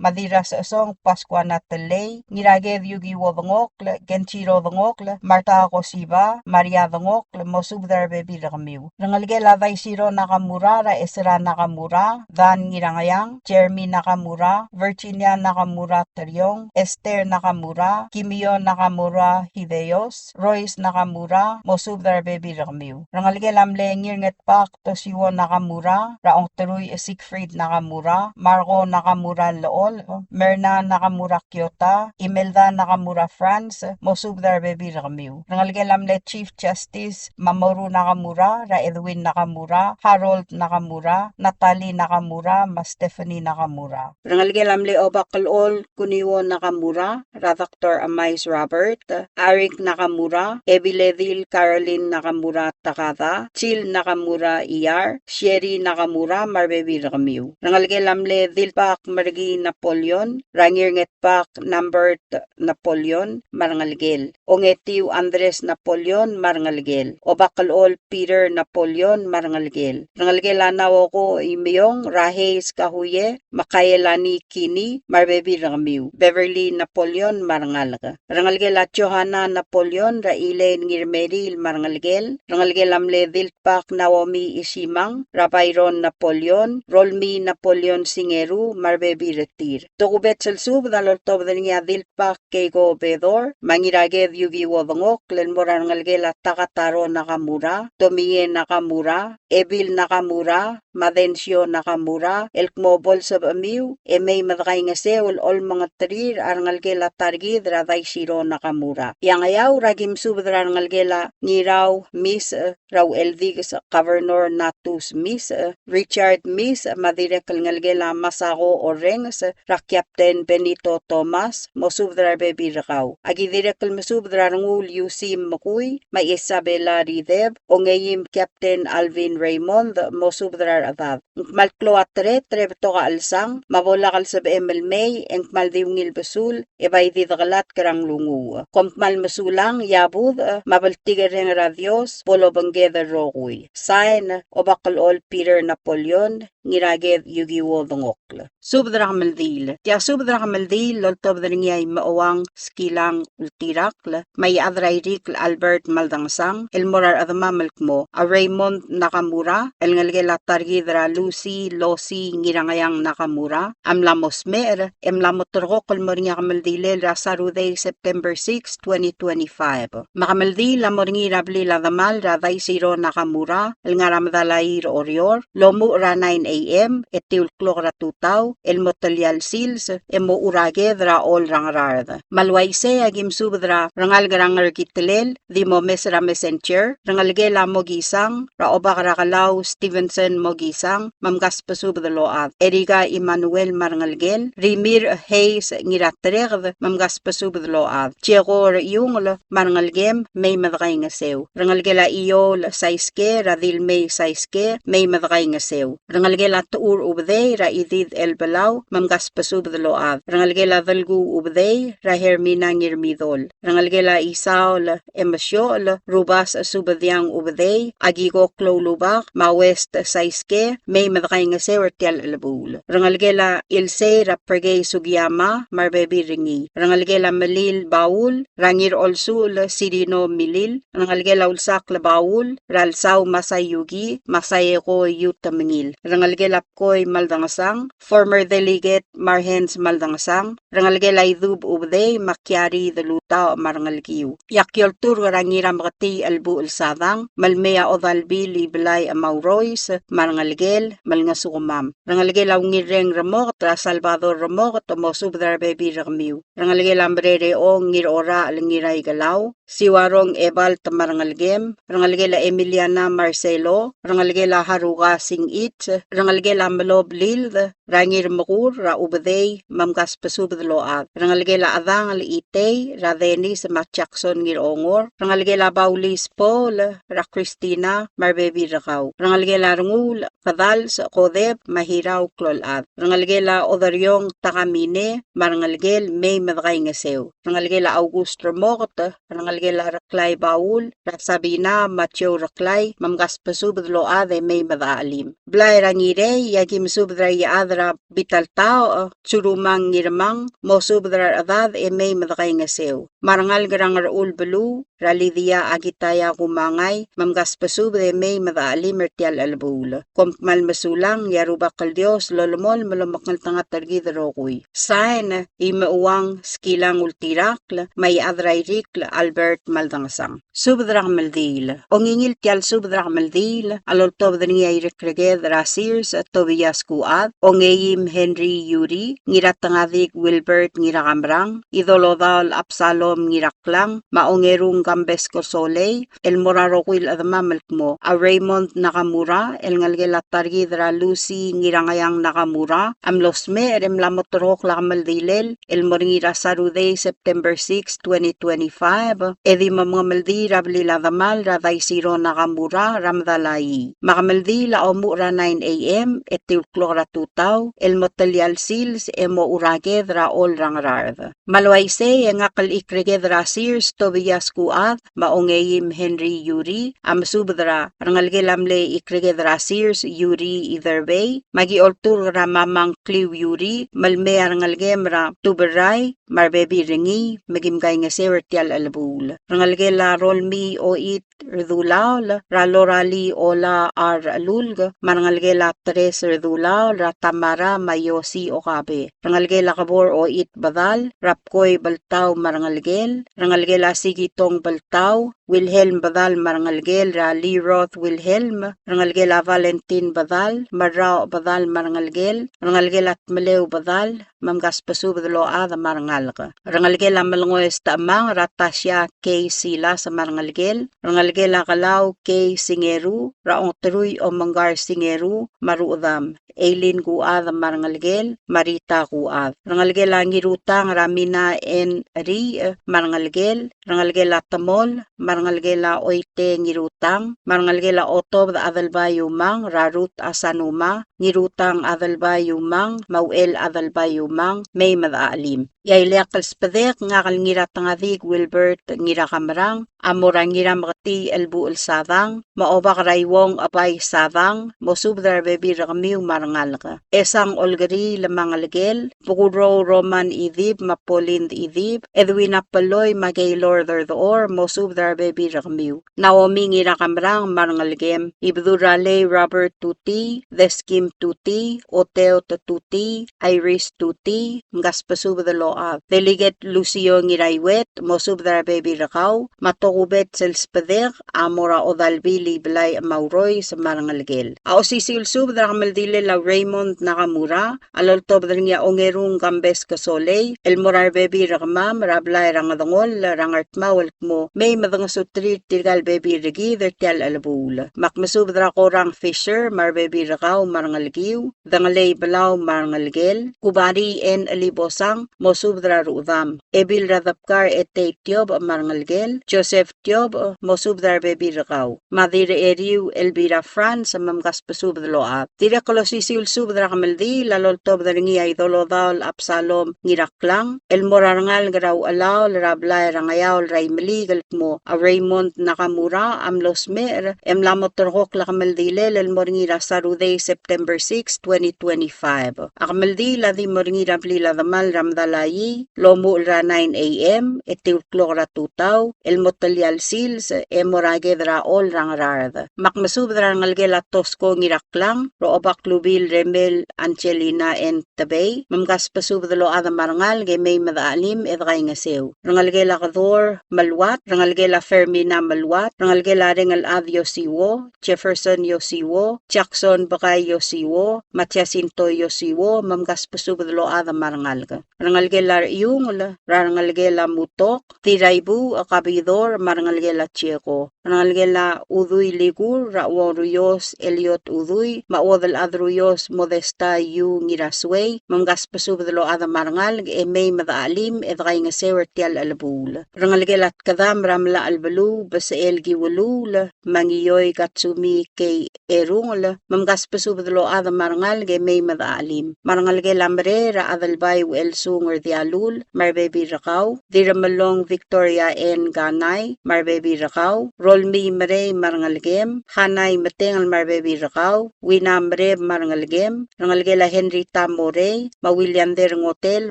Speaker 6: Madira Saasong, Pascuana Telay, Ngiraged Yugi Wodongok, Genchiro Dongok, Marta Kosiba, Maria Dongok, mosubdar bebi rakmiu. Rangalgela Rangalgela Daishiro Nakamura, Ra Esra Nakamura, Dan Ngirangayang, Jeremy Nakamura, Virginia Nakamura Taryong, Esther Nakamura, Kimio Nakamura Hideos, Royce Nakamura, Mosub Dar Baby Ramiu. Rangalgela Mlengir Ngetpak, Toshiwo Nakamura, Raong Teruy Siegfried Nakamura, Marco Nakamura Lool, Merna Nakamura Kyota, Imelda Nakamura France, Mosub Dar Baby Ramiu. Rangalgela Mle Chief Justice, Mamoru Nakamura, Ra Edwin Nakamura, Harold Nakamura, Natalie Nakamura, Stephanie Nakamura. Rangalgelamle Obakalol, Kuniwo Nakamura, Ra Dr. Amais Robert, Arik Nakamura, Ebiledil Caroline Nakamura Takada, Chil Nakamura ER, Sherry Nakamura, Marbebi Ramiu. Rangalgelamle Dilpak Margi Napoleon, Rangir Ngetpak Numbered Napoleon, Marangalgel. Ongetiu Andres Napoleon, Marangalgel. Obakalol Peter Napoleon, Marangalgel. Rangalgela Nawoko Imyong, Rahes Kahuye, Makayelani Kini, Marbebi Ramiu. Beverly Napoleon, Marangalga. Rangalgela Johanna Napoleon, Raile Ngirmeril, Marangalgel. Rangalgelamle Dilpak Naomi Isimang, Rabayron Napoleon, Rolmi Napoleon Singeru, Marbebi Retir. Tokubet Selsub, Daloltob Denia Dilpak Kego Bedor, Mangiraged Yugi Wodongok, Lenmorangalgela Takataro Nakamura, Tomie Nakamura, Ebil Nakamura, Madencio Nakamura, Elkmobol Sab Amiu, Emay Madakay Ngaseul, Ol Mga Tarir, Arangalgela Targid, Raday Shiro Nakamura. Yang ayaw, Ragim Subdra Arangalgela, Niraw, Miss, Raw Eldig Governor Natus Miss, Richard Miss, Madirekal Ngalgela Masako Orengs, Captain Benito Thomas, Mosubdra Baby Rakaw. Agidirekal Masubdra Rangul Yusim Makuy, May Isabela Rideb, Ongayim Captain Alvin Raymond, Mosubdra Adad. Malklo atre, Trebto ka alsang, Mabolakal sa Emil May, Enkmal Diungil Basul, Ebay Didagalat Karang Lungu. Kompmal Masulang, Yabud, Mabaltigar ng Radios, Polo Banggeda Rokuy. Sign, Obakalol Peter Napoleon, Ngiraged Yugi Wodongokla. Subdra Maldil. Tia Subdra Maldil, Loltob Dringay Maawang, Skilang Ultirakla, May Adrairik Albert Maldangsang, El Morar Adamamalkmo, A Raymond Nakamura, El Ngalgela Targidra Lucy, Losi, Ngirangayang Nakamura, Amlamos Mer, Emlamotorokol Moringa Maldile, Rasarude, September 6, 2025. Makamaldil, Amoringira Blila Damal, Raday Siro Nakamura, El Ngaramdalair Orior, Lomu Ra 9 a.m., Etiul Klora Tutaw, El Motalial Sils, Emo Uragedra Ol Rangarard. Malwaise Agim Subdra, Rangal Garangar Kitlel, Dimo Mesra Messenger, Rangalgela Mogisang, Raobakarakalaw Stevenson Mogisang, Mamgas Pasubdaload, Eriga Emmanuel Marangalgel, Rimir Hayes Ngiratreg, Mamgas Pasubdaload, Chegor Yungl, Marangalgem, May Madray Ngasew, Rangalgela Iol Saiske, Radil May Saiske, May Madray Ngasew, Rangalgela Tuur Ubday, Ra Idid El Balaw, Mamgas Pasubdaload, Rangalgela Valgu Ubday, Ra Hermina Ngirmidol, Rangalgela Isaol Emasyol, Rubas Subadyang Ubday, Agigo Klolubak, Ma West Saiske, May Madray Ngasew, Tial Elabul, Rangalgela Ilse, Ra Pergay Sugyama, Marbebi Ringi, Rangalgela Malil Baul, Rangir Olsul, Sirino Milil, Rangalgela Ulsak Labaul, Ralsaw Masayugi, Masayeko Yutamingil, Rangalgela Koy Maldangasang, former delegate Marhens Maldangasang, Rangalgela Idub Ubday, Makyari Daluta Marangalgiw. Yakyol Tur Rangira Makati Albu Ulsadang, Malmea Odalbi Liblay Amauroys, Marangalgel, Malngasukumam. Rangalgela Ngireng Ramok, Tra Salvador Ramok, Tomosubdar Baby Ramiu. Rangalgela Mbrere O Ngir Ora Alngiray Galaw, Siwarong Ebal Tamarangalgem, Rangalgela Emiliana Marcelo, Rangalgela Haruga Singit, Rangalgela Malob Lil, Rangir Makur, Ra Ubday, Mamgas Pasubdaload, Rangalgela Adang Al Itay, Ra Denis Machakson Ngir Ongor, Rangalgela Baulis Paul, Ra Christina, Marbebi Rakaw, Rangalgela Rangul, Kadals, Kodeb, Mahiraw Klolad, Rangalgela Odaryong Takamine, Marangalgel, May Madray Ngasew, Rangalgela August Ramot, Rangalgela Raklay Baul, Ra Sabina, Matyo Raklay, Mamgas Pasubdaload, May Madaalim, Blay Rangi ngire yagi masubdra ya adra bital tao surumang ngiramang mo subdra adad may madakay ngasew. Marangal garang raul belu ralidia agitaya kumangay mamgas pasubde may madaalim mertial albul. Kompmal masulang yarubakal Dios lolomol malamakal tangat targid rokoy. Sain imauwang skilang ultirakl may adrairikl Albert maldangasang. Subdrak maldil. Ongingil tial subdrak maldil aloltob daniya irekreged rasirs at Tobias kuad. Ongeyim Henry Yuri ngiratangadik Wilbert ngirakamrang. Idolodal Absalom ngiraklang. Maongerung Gambes Kosoley. El Moraroquil adamamalkmo. A Raymond Nakamura. El ngalgelat targid ra Lucy ngirangayang Nakamura. Amlosme erem lamotorok lakamaldilel. El moringira Saturday September 6, 2025. Edi mamaldi rablila damal radaisiro Nakamura ramdalai. Makamaldi la omu ra 9 a.m. etiuklora tutaw. El motalial sils emo uraged ra ol rangrard. Malwaise yang akal ikreged ra sirs Tobias kuad. Maongeyim Henry Yuri. Amsubdra rangalgelamle ikreged ra sirs Yuri either way. Magi oltur ra mamang Cliw Yuri. Malme rangalgem ra tuberay. Marbebi ringi. Magimgay nga sewertial albul. Rangalgela rolmi o it rdulaw ralorali ola ar lulg marangalgela tres rdulaw ratamara mayosi okabe rangalgela kabor o it badal rapkoy baltaw marangalgel rangalgela sigitong baltaw Wilhelm Badal marangalgel ra Leroth Wilhelm rangalgela Valentin Badal Marrao Badal marangalgel rangalgela Malew Badal mamgas pasubdlo ada marangalga rangalgela malngoes tamang ratasya K sila sa marangalgel rangalgela kalaw K singeru raong teruy o manggar singeru maruudam Eileen kuad marangalgel Marita kuad rangalgela ngirutang ramina en ri marangalgel rangalgela tamol marangalgela oite ngirutang marangalgela otob adalbayumang rarut asanuma ngirutang adalbayumang mauel adalbayumang may madaalim yailakal spadek ngakal ngiratangadik Wilbert ngirakamrang amorang ngiramati elbu el savang maobak raywong abay savang mosubdar bebi rakamiw marangalka esang olgari lamangalgel pukuro roman idib mapolind idib edwin apaloy magaylor or mosubdar bebi rakamiw Naomi ngirakamrang marangalgem ibdurale Robert Tuti Deskim Tuti Oteo Tuti Iris Tuti ngaspasubdalo Delegate Lucio ngiraiwet mosubdar bebi rakaw matokubet selspader amora odalbili blay mauroy sa marangalgel. Sisil subdar kamaldile la Raymond Nakamura aloltob niya ongerung Gambes Kosoley el morar bebi rakmam rablay rangadangol rangartmawal mo may madangasutri tirgal bebi regi dertial albul. Makmasubdar korang Fisher mar bebi rakaw marangalgiw dangalay balaw marangalgel kubari en alibosang mosubdra ruudam. Ebil radapkar ete tiob marangalgel. Joseph tiob mosubdar bebi rakaw. Madire eriw Elvira France mamgas pasubdloab. Tira kolosisil subdra kamaldi laloltob daringi ay dolodal Absalom ngiraklang. El morarangal garaw alaw rablay rangayaw raymali galtmo a Raymond Nakamura amlosmer emlamotorhok la kamaldile el moringira Saturday September 6, 2025. Akamaldi ladi moringira plila damal ramdalay lomu ra 9 a.m. etiuklora tutaw el motalial sils emoragedra ol rangrard makmasubdra ngalgela tosko ngiraklang roobak lubil remel Angelina en tabay mamgas pasubdlo ada marangal ge may madaalim edgay ngasew rangalgela kador malwat rangalgela Fermina malwat rangalgela rengal ad Yosiwo Jefferson Yosiwo Jackson Bakay Yosiwo Matiasinto Yosiwo mamgas pasubdlo ada marangal ga rangalgela yung rangalgela mutok tiraibu akabidor marangalgela chieko rangalgela uduy ligur raworuyos Eliot uduy maodal adruyos modesta yu ngirasway mamgas pasubdlo ada marangal may madaalim edgay nga sewertial albul rangalgelat kadam ramla albalu basael giwulul mangiyoy katsumi kay erungol mamgas pasubdlo ada marangal may madaalim marangalgela mre ra adalbay welsu dialul marbebi rakaw diramalong Victoria en Ganay marbebi rakaw rolmi mare marangalgem, hanay matengal marbebi rakaw, winamre marangalgem, rangalgela Henry Tamore, mawilyan der ngotel,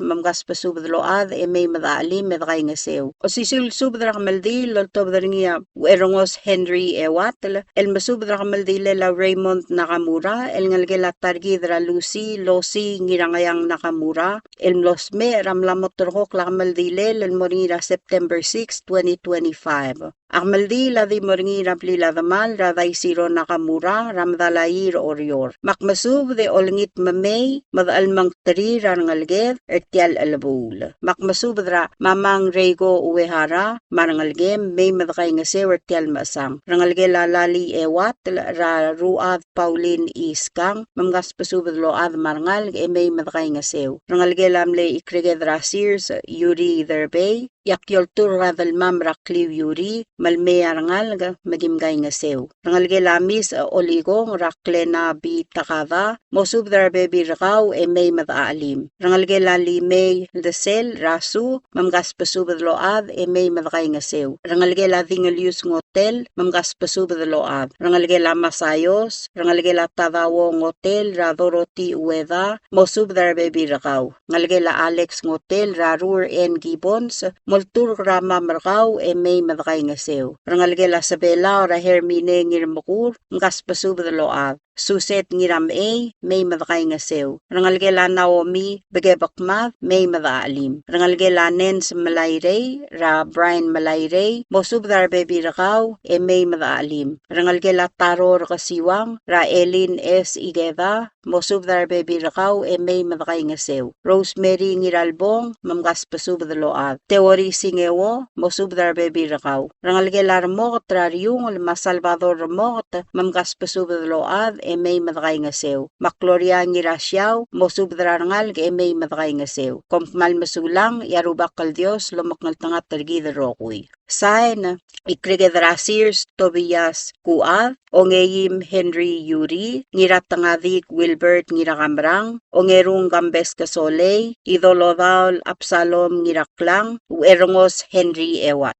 Speaker 6: mamgas pasubadload, may madaalim, medakay ngasew. O sisul subdrakamaldi, loltobdringia, erongos Henry Ewat, el masubdrakamaldi lela Raymond Nakamura, el ngalgela targidra Lucy, Losi, ngirangayang Nakamura, el mlosme ramlamotorhok lakamaldi lel, el moringira September 6, 2025. Akmaldi ladi moringi rapli ladamal raday siro Nakamura ramdalair orior. Makmasub de olngit mamay madalmang tari rangalged ertial alabul. Makmasub dra mamang rego uwehara marangalgem may madakay ngase ertial masang. Rangalge lalali ewat ra ruad Pauline Iskang mamgas pasubad load marangal may madakay ngasew. Rangalge lamle ikrigedra Sears Yuri Therbay yakyol tur radal mamra kliw Yuri malme arangal magimgay ngasew. Rangalge lamis oligong raklena bi takava mosub darbebi rakaw may madaalim. Rangalge lali may desel rasu mamgas pasubad load may madakay ngasew. Rangalge la dingalius ngotel mamgas pasubad load. Rangalge la masayos rangalge la tadawo ngotel ra Dorothy Ueda mosub darbebi rakaw. Rangalge la Alex ngotel ra Rur N Gibbons moltur rama markaw may madakay ngasew. Rangalge la Sabela ra Hermine ngirmakur ngas pasubad load. Suset ngiram may madakay ngasew. Rangalge la Naomi bagebakmath may madaalim. Rangalge la Nens Malayre ra Brian Malayre mosub darbebi rakaw may madaalim. Rangalge la Taror Kasiwang ra Elin S. Igeda mosub darbebi rakaw may madakay ngasew. Rosemary ngiralbong mamgas pasubad load. Teori singewo mosub darbebi rakaw. Rangalge la Ramot ra Riyung Salvador Ramot mamgas pasubad load may madakay ngasew. Makloria ngirasyaw mosub darangal may madakay ngasew. Kompmal masulang yarubak kal Dios lumaknal tangat targida rokoy. Sign ikrigedra Sears Tobias Kuad ongeyim Henry Yuri ngiratangadik Wilbert ngirakamrang ongerung Gambes Kasole idolodal Absalom ngiraklang uerongos Henry Ewat.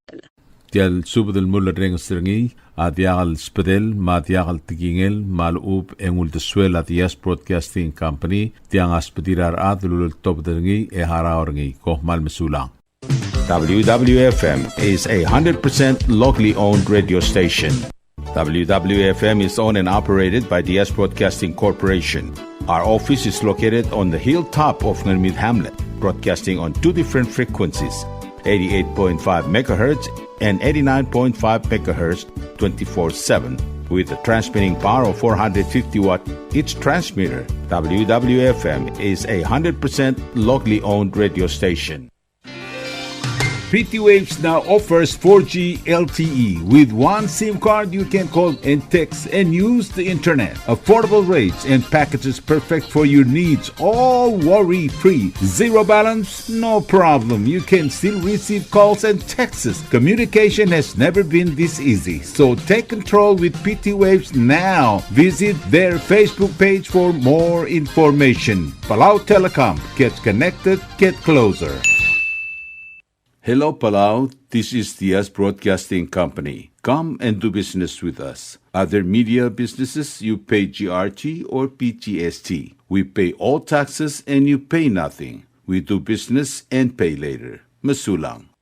Speaker 7: Tial subdel mulla reng stringi adiagal spedel madiagal tigingel malub engul deswel adias broadcasting company tiang aspedirar adlul top dengi haraorngi kohmal mesulang.
Speaker 10: WWFM is a 100% locally owned radio station. WWFM is owned and operated by DS Broadcasting Corporation. Our office is located on the hilltop of Nirmid Hamlet, broadcasting on two different frequencies, 88.5 megahertz and 89.5 megahertz 24/7 with a transmitting power of 450 watt each transmitter. WWFM is a 100% locally owned radio station.
Speaker 7: PT Waves now offers 4G LTE. With one SIM card, you can call and text and use the internet. Affordable rates and packages perfect for your needs. All worry-free. Zero balance? No problem. You can still receive calls and texts. Communication has never been this easy. So take control with PT Waves now. Visit their Facebook page for more information. Palau Telecom. Get connected, get closer. Hello, Palau. This is DS Broadcasting Company. Come and do business with us. Other media businesses, you pay GRT or PGST. We pay all taxes and you pay nothing. We do business and pay later. Masulang.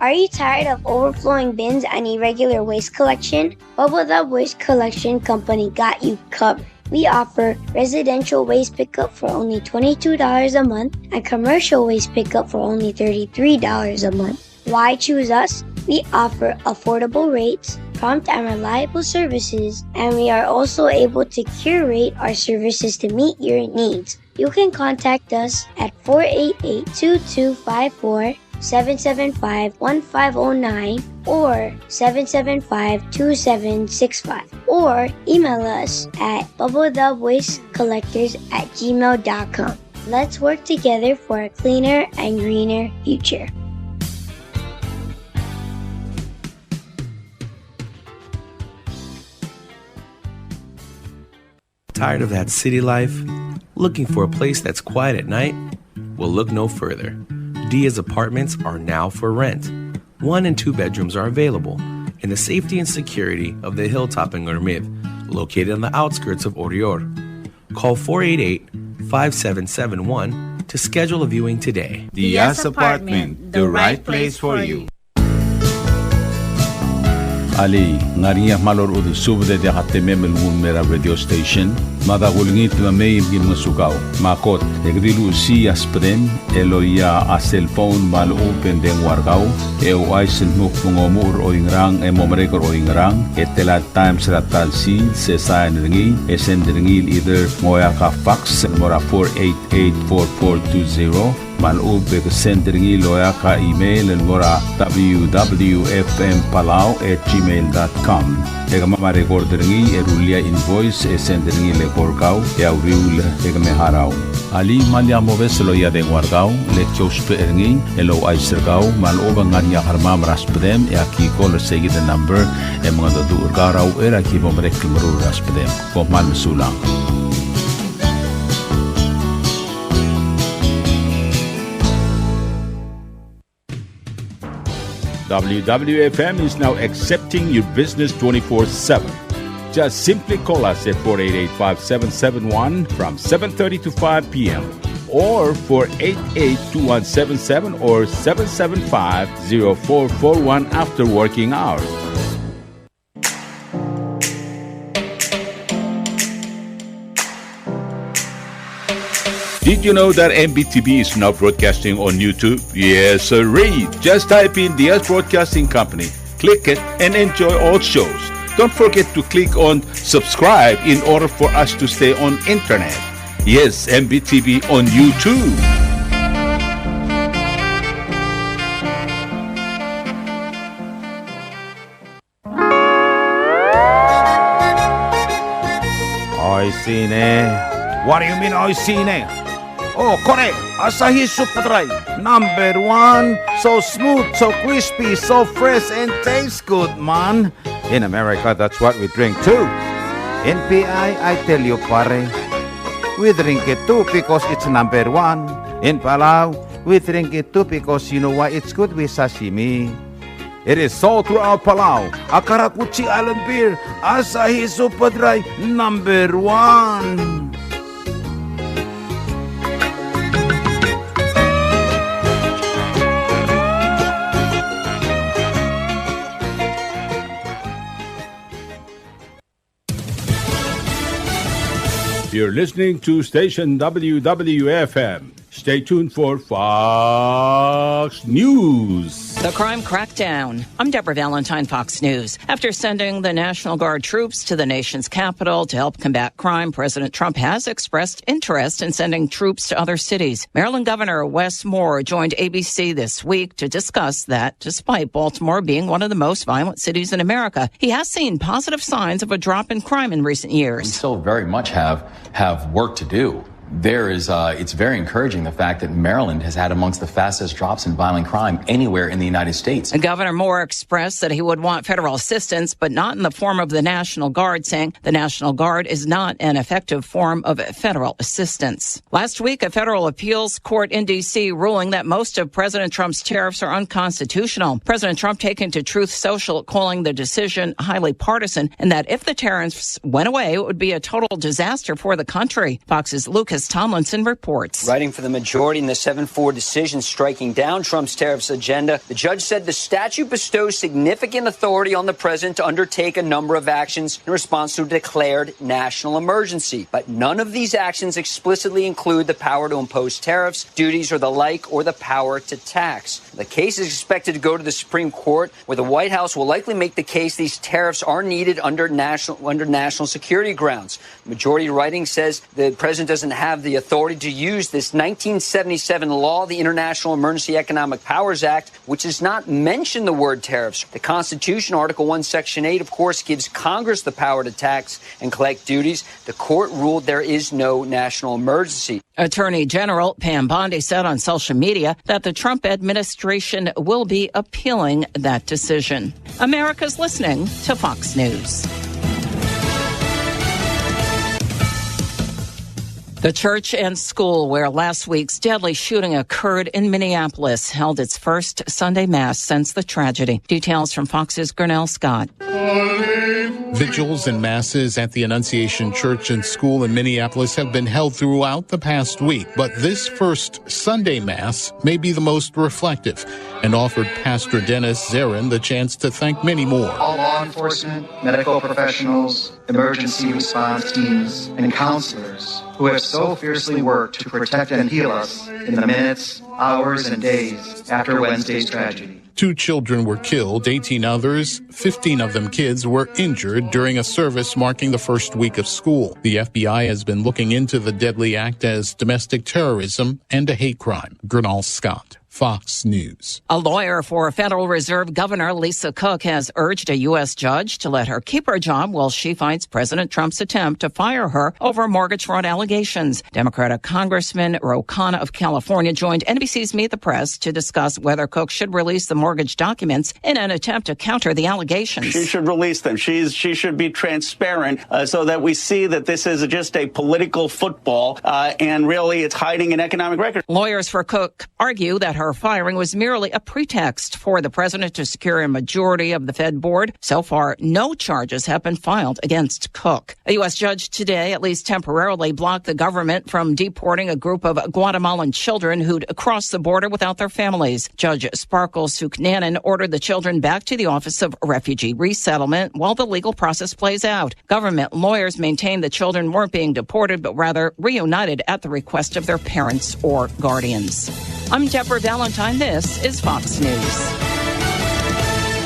Speaker 5: Are you tired of overflowing bins and irregular waste collection? WWF Waste Collection Company got you covered. We offer residential waste pickup for only $22 a month and commercial waste pickup for only $33 a month. Why choose us? We offer affordable rates, prompt and reliable services, and we are also able to curate our services to meet your needs. You can contact us at 488-2254, 775-1509 or 775-2765 or email us at bubbledubwastecollectors@gmail.com. Let's work together for a cleaner and greener future.
Speaker 11: Tired of that city life? Looking for a place that's quiet at night? Well, look no further. Dia's apartments are now for rent. 1 and 2 bedrooms are available in the safety and security of the Hilltop in Gurmid, located on the outskirts of Orior. Call 488-5771 to schedule a viewing today.
Speaker 10: Dia's Apartment, the right place for you. Ali, ngariya malor udu subde de hatte memel mera radio station, madagulngit mamay gin masukaw. Makot, egdilu si aspren, eloya a cellphone mal open den wargaw, ay sinmuk mungomur o ingrang, momrekor o ingrang, telat times ratal si, sesayan ringi, ringi either moya ka fax, mora 488-4420, malub ke sendringi loya ka email mora www.fmpalau@gmail.com. Ega mama recorderingi erulia invoice sendringi le korkau ya uriul ega meharau. Ali malia moves loya de wargau le chospe eringi elo aisergau maloba nganya harma raspedem ya ki call segi the number e mga do urgarau era ki bomrek mru raspedem ko mal sulang. WWFM is now accepting your business 24/7. Just simply call us at 488-5771 from 7:30 to 5 p.m. or 488-2177 or 775-0441 after working hours. Did you know that MBTV is now broadcasting on YouTube? Yes, sirree. Just type in Diaz Broadcasting Company, click it, and enjoy all shows. Don't forget to click on subscribe in order for us to stay on internet. Yes, MBTV on YouTube.
Speaker 12: Oi, Sine. What do you mean, oi, Sine? Oh, correct. Asahi Superdry. Number 1. So smooth, so crispy, so fresh, and tastes good, man. In America, that's what we drink too. In PI, I tell you, pare, we drink it too because it's number 1. In Palau, we drink it too because you know why it's good with sashimi. It is sold throughout Palau. Akarakuchi Island Beer. Asahi Superdry. Number 1.
Speaker 10: You're listening to station WWFM. Stay tuned for Fox News.
Speaker 13: The crime crackdown. I'm Deborah Valentine, Fox News. After sending the National Guard troops to the nation's capital to help combat crime, President Trump has expressed interest in sending troops to other cities. Maryland Governor Wes Moore joined ABC this week to discuss that despite Baltimore being one of the most violent cities in America, he has seen positive signs of a drop in crime in recent years.
Speaker 14: We still very much have work to do. It's very encouraging the fact that Maryland has had amongst the fastest drops in violent crime anywhere in the United States.
Speaker 13: Governor Moore expressed that he would want federal assistance, but not in the form of the National Guard, saying the National Guard is not an effective form of federal assistance. Last week, a federal appeals court in D.C. ruling that most of President Trump's tariffs are unconstitutional. President Trump taken to Truth Social, calling the decision highly partisan, and that if the tariffs went away, it would be a total disaster for the country. Fox's Lucas Tomlinson reports.
Speaker 15: Writing for the majority in the 7-4 decision striking down Trump's tariffs agenda, the judge said the statute bestows significant authority on the president to undertake a number of actions in response to a declared national emergency. But none of these actions explicitly include the power to impose tariffs, duties, or the like, or the power to tax. The case is expected to go to the Supreme Court, where the White House will likely make the case these tariffs are needed under national security grounds. The majority writing says the president doesn't have the authority to use this 1977 law, the International Emergency Economic Powers Act, which does not mention the word tariffs. The Constitution, Article 1, Section 8, of course, gives Congress the power to tax and collect duties. The court ruled there is no national emergency.
Speaker 13: Attorney General Pam Bondi said on social media that the Trump administration will be appealing that decision. America's listening to Fox News. The church and school where last week's deadly shooting occurred in Minneapolis held its first Sunday Mass since the tragedy. Details from Fox's Grinnell Scott.
Speaker 16: Vigils and masses at the Annunciation Church and School in Minneapolis have been held throughout the past week, but this first Sunday Mass may be the most reflective and offered Pastor Dennis Zarin the chance to thank many more.
Speaker 17: All law enforcement, medical professionals, emergency response teams, and counselors who have so fiercely worked to protect and heal us in the minutes, hours, and days after Wednesday's tragedy.
Speaker 16: 2 children were killed, 18 others, 15 of them kids, were injured during a service marking the first week of school. The FBI has been looking into the deadly act as domestic terrorism and a hate crime. Grinnell Scott, Fox News.
Speaker 13: A lawyer for Federal Reserve Governor Lisa Cook has urged a U.S. judge to let her keep her job while she fights President Trump's attempt to fire her over mortgage fraud allegations. Democratic Congressman Ro Khanna of California joined NBC's Meet the Press to discuss whether Cook should release the mortgage documents in an attempt to counter the allegations.
Speaker 18: She should release them. She should be transparent so that we see that this is just a political football and really it's hiding an economic record.
Speaker 13: Lawyers for Cook argue that her firing was merely a pretext for the president to secure a majority of the Fed board. So far, no charges have been filed against Cook. A U.S. judge today, at least temporarily, blocked the government from deporting a group of Guatemalan children who'd crossed the border without their families. Judge Sparkle Suknanen ordered the children back to the Office of Refugee Resettlement while the legal process plays out. Government lawyers maintain the children weren't being deported, but rather reunited at the request of their parents or guardians. I'm Deborah Valentine. This is Fox News.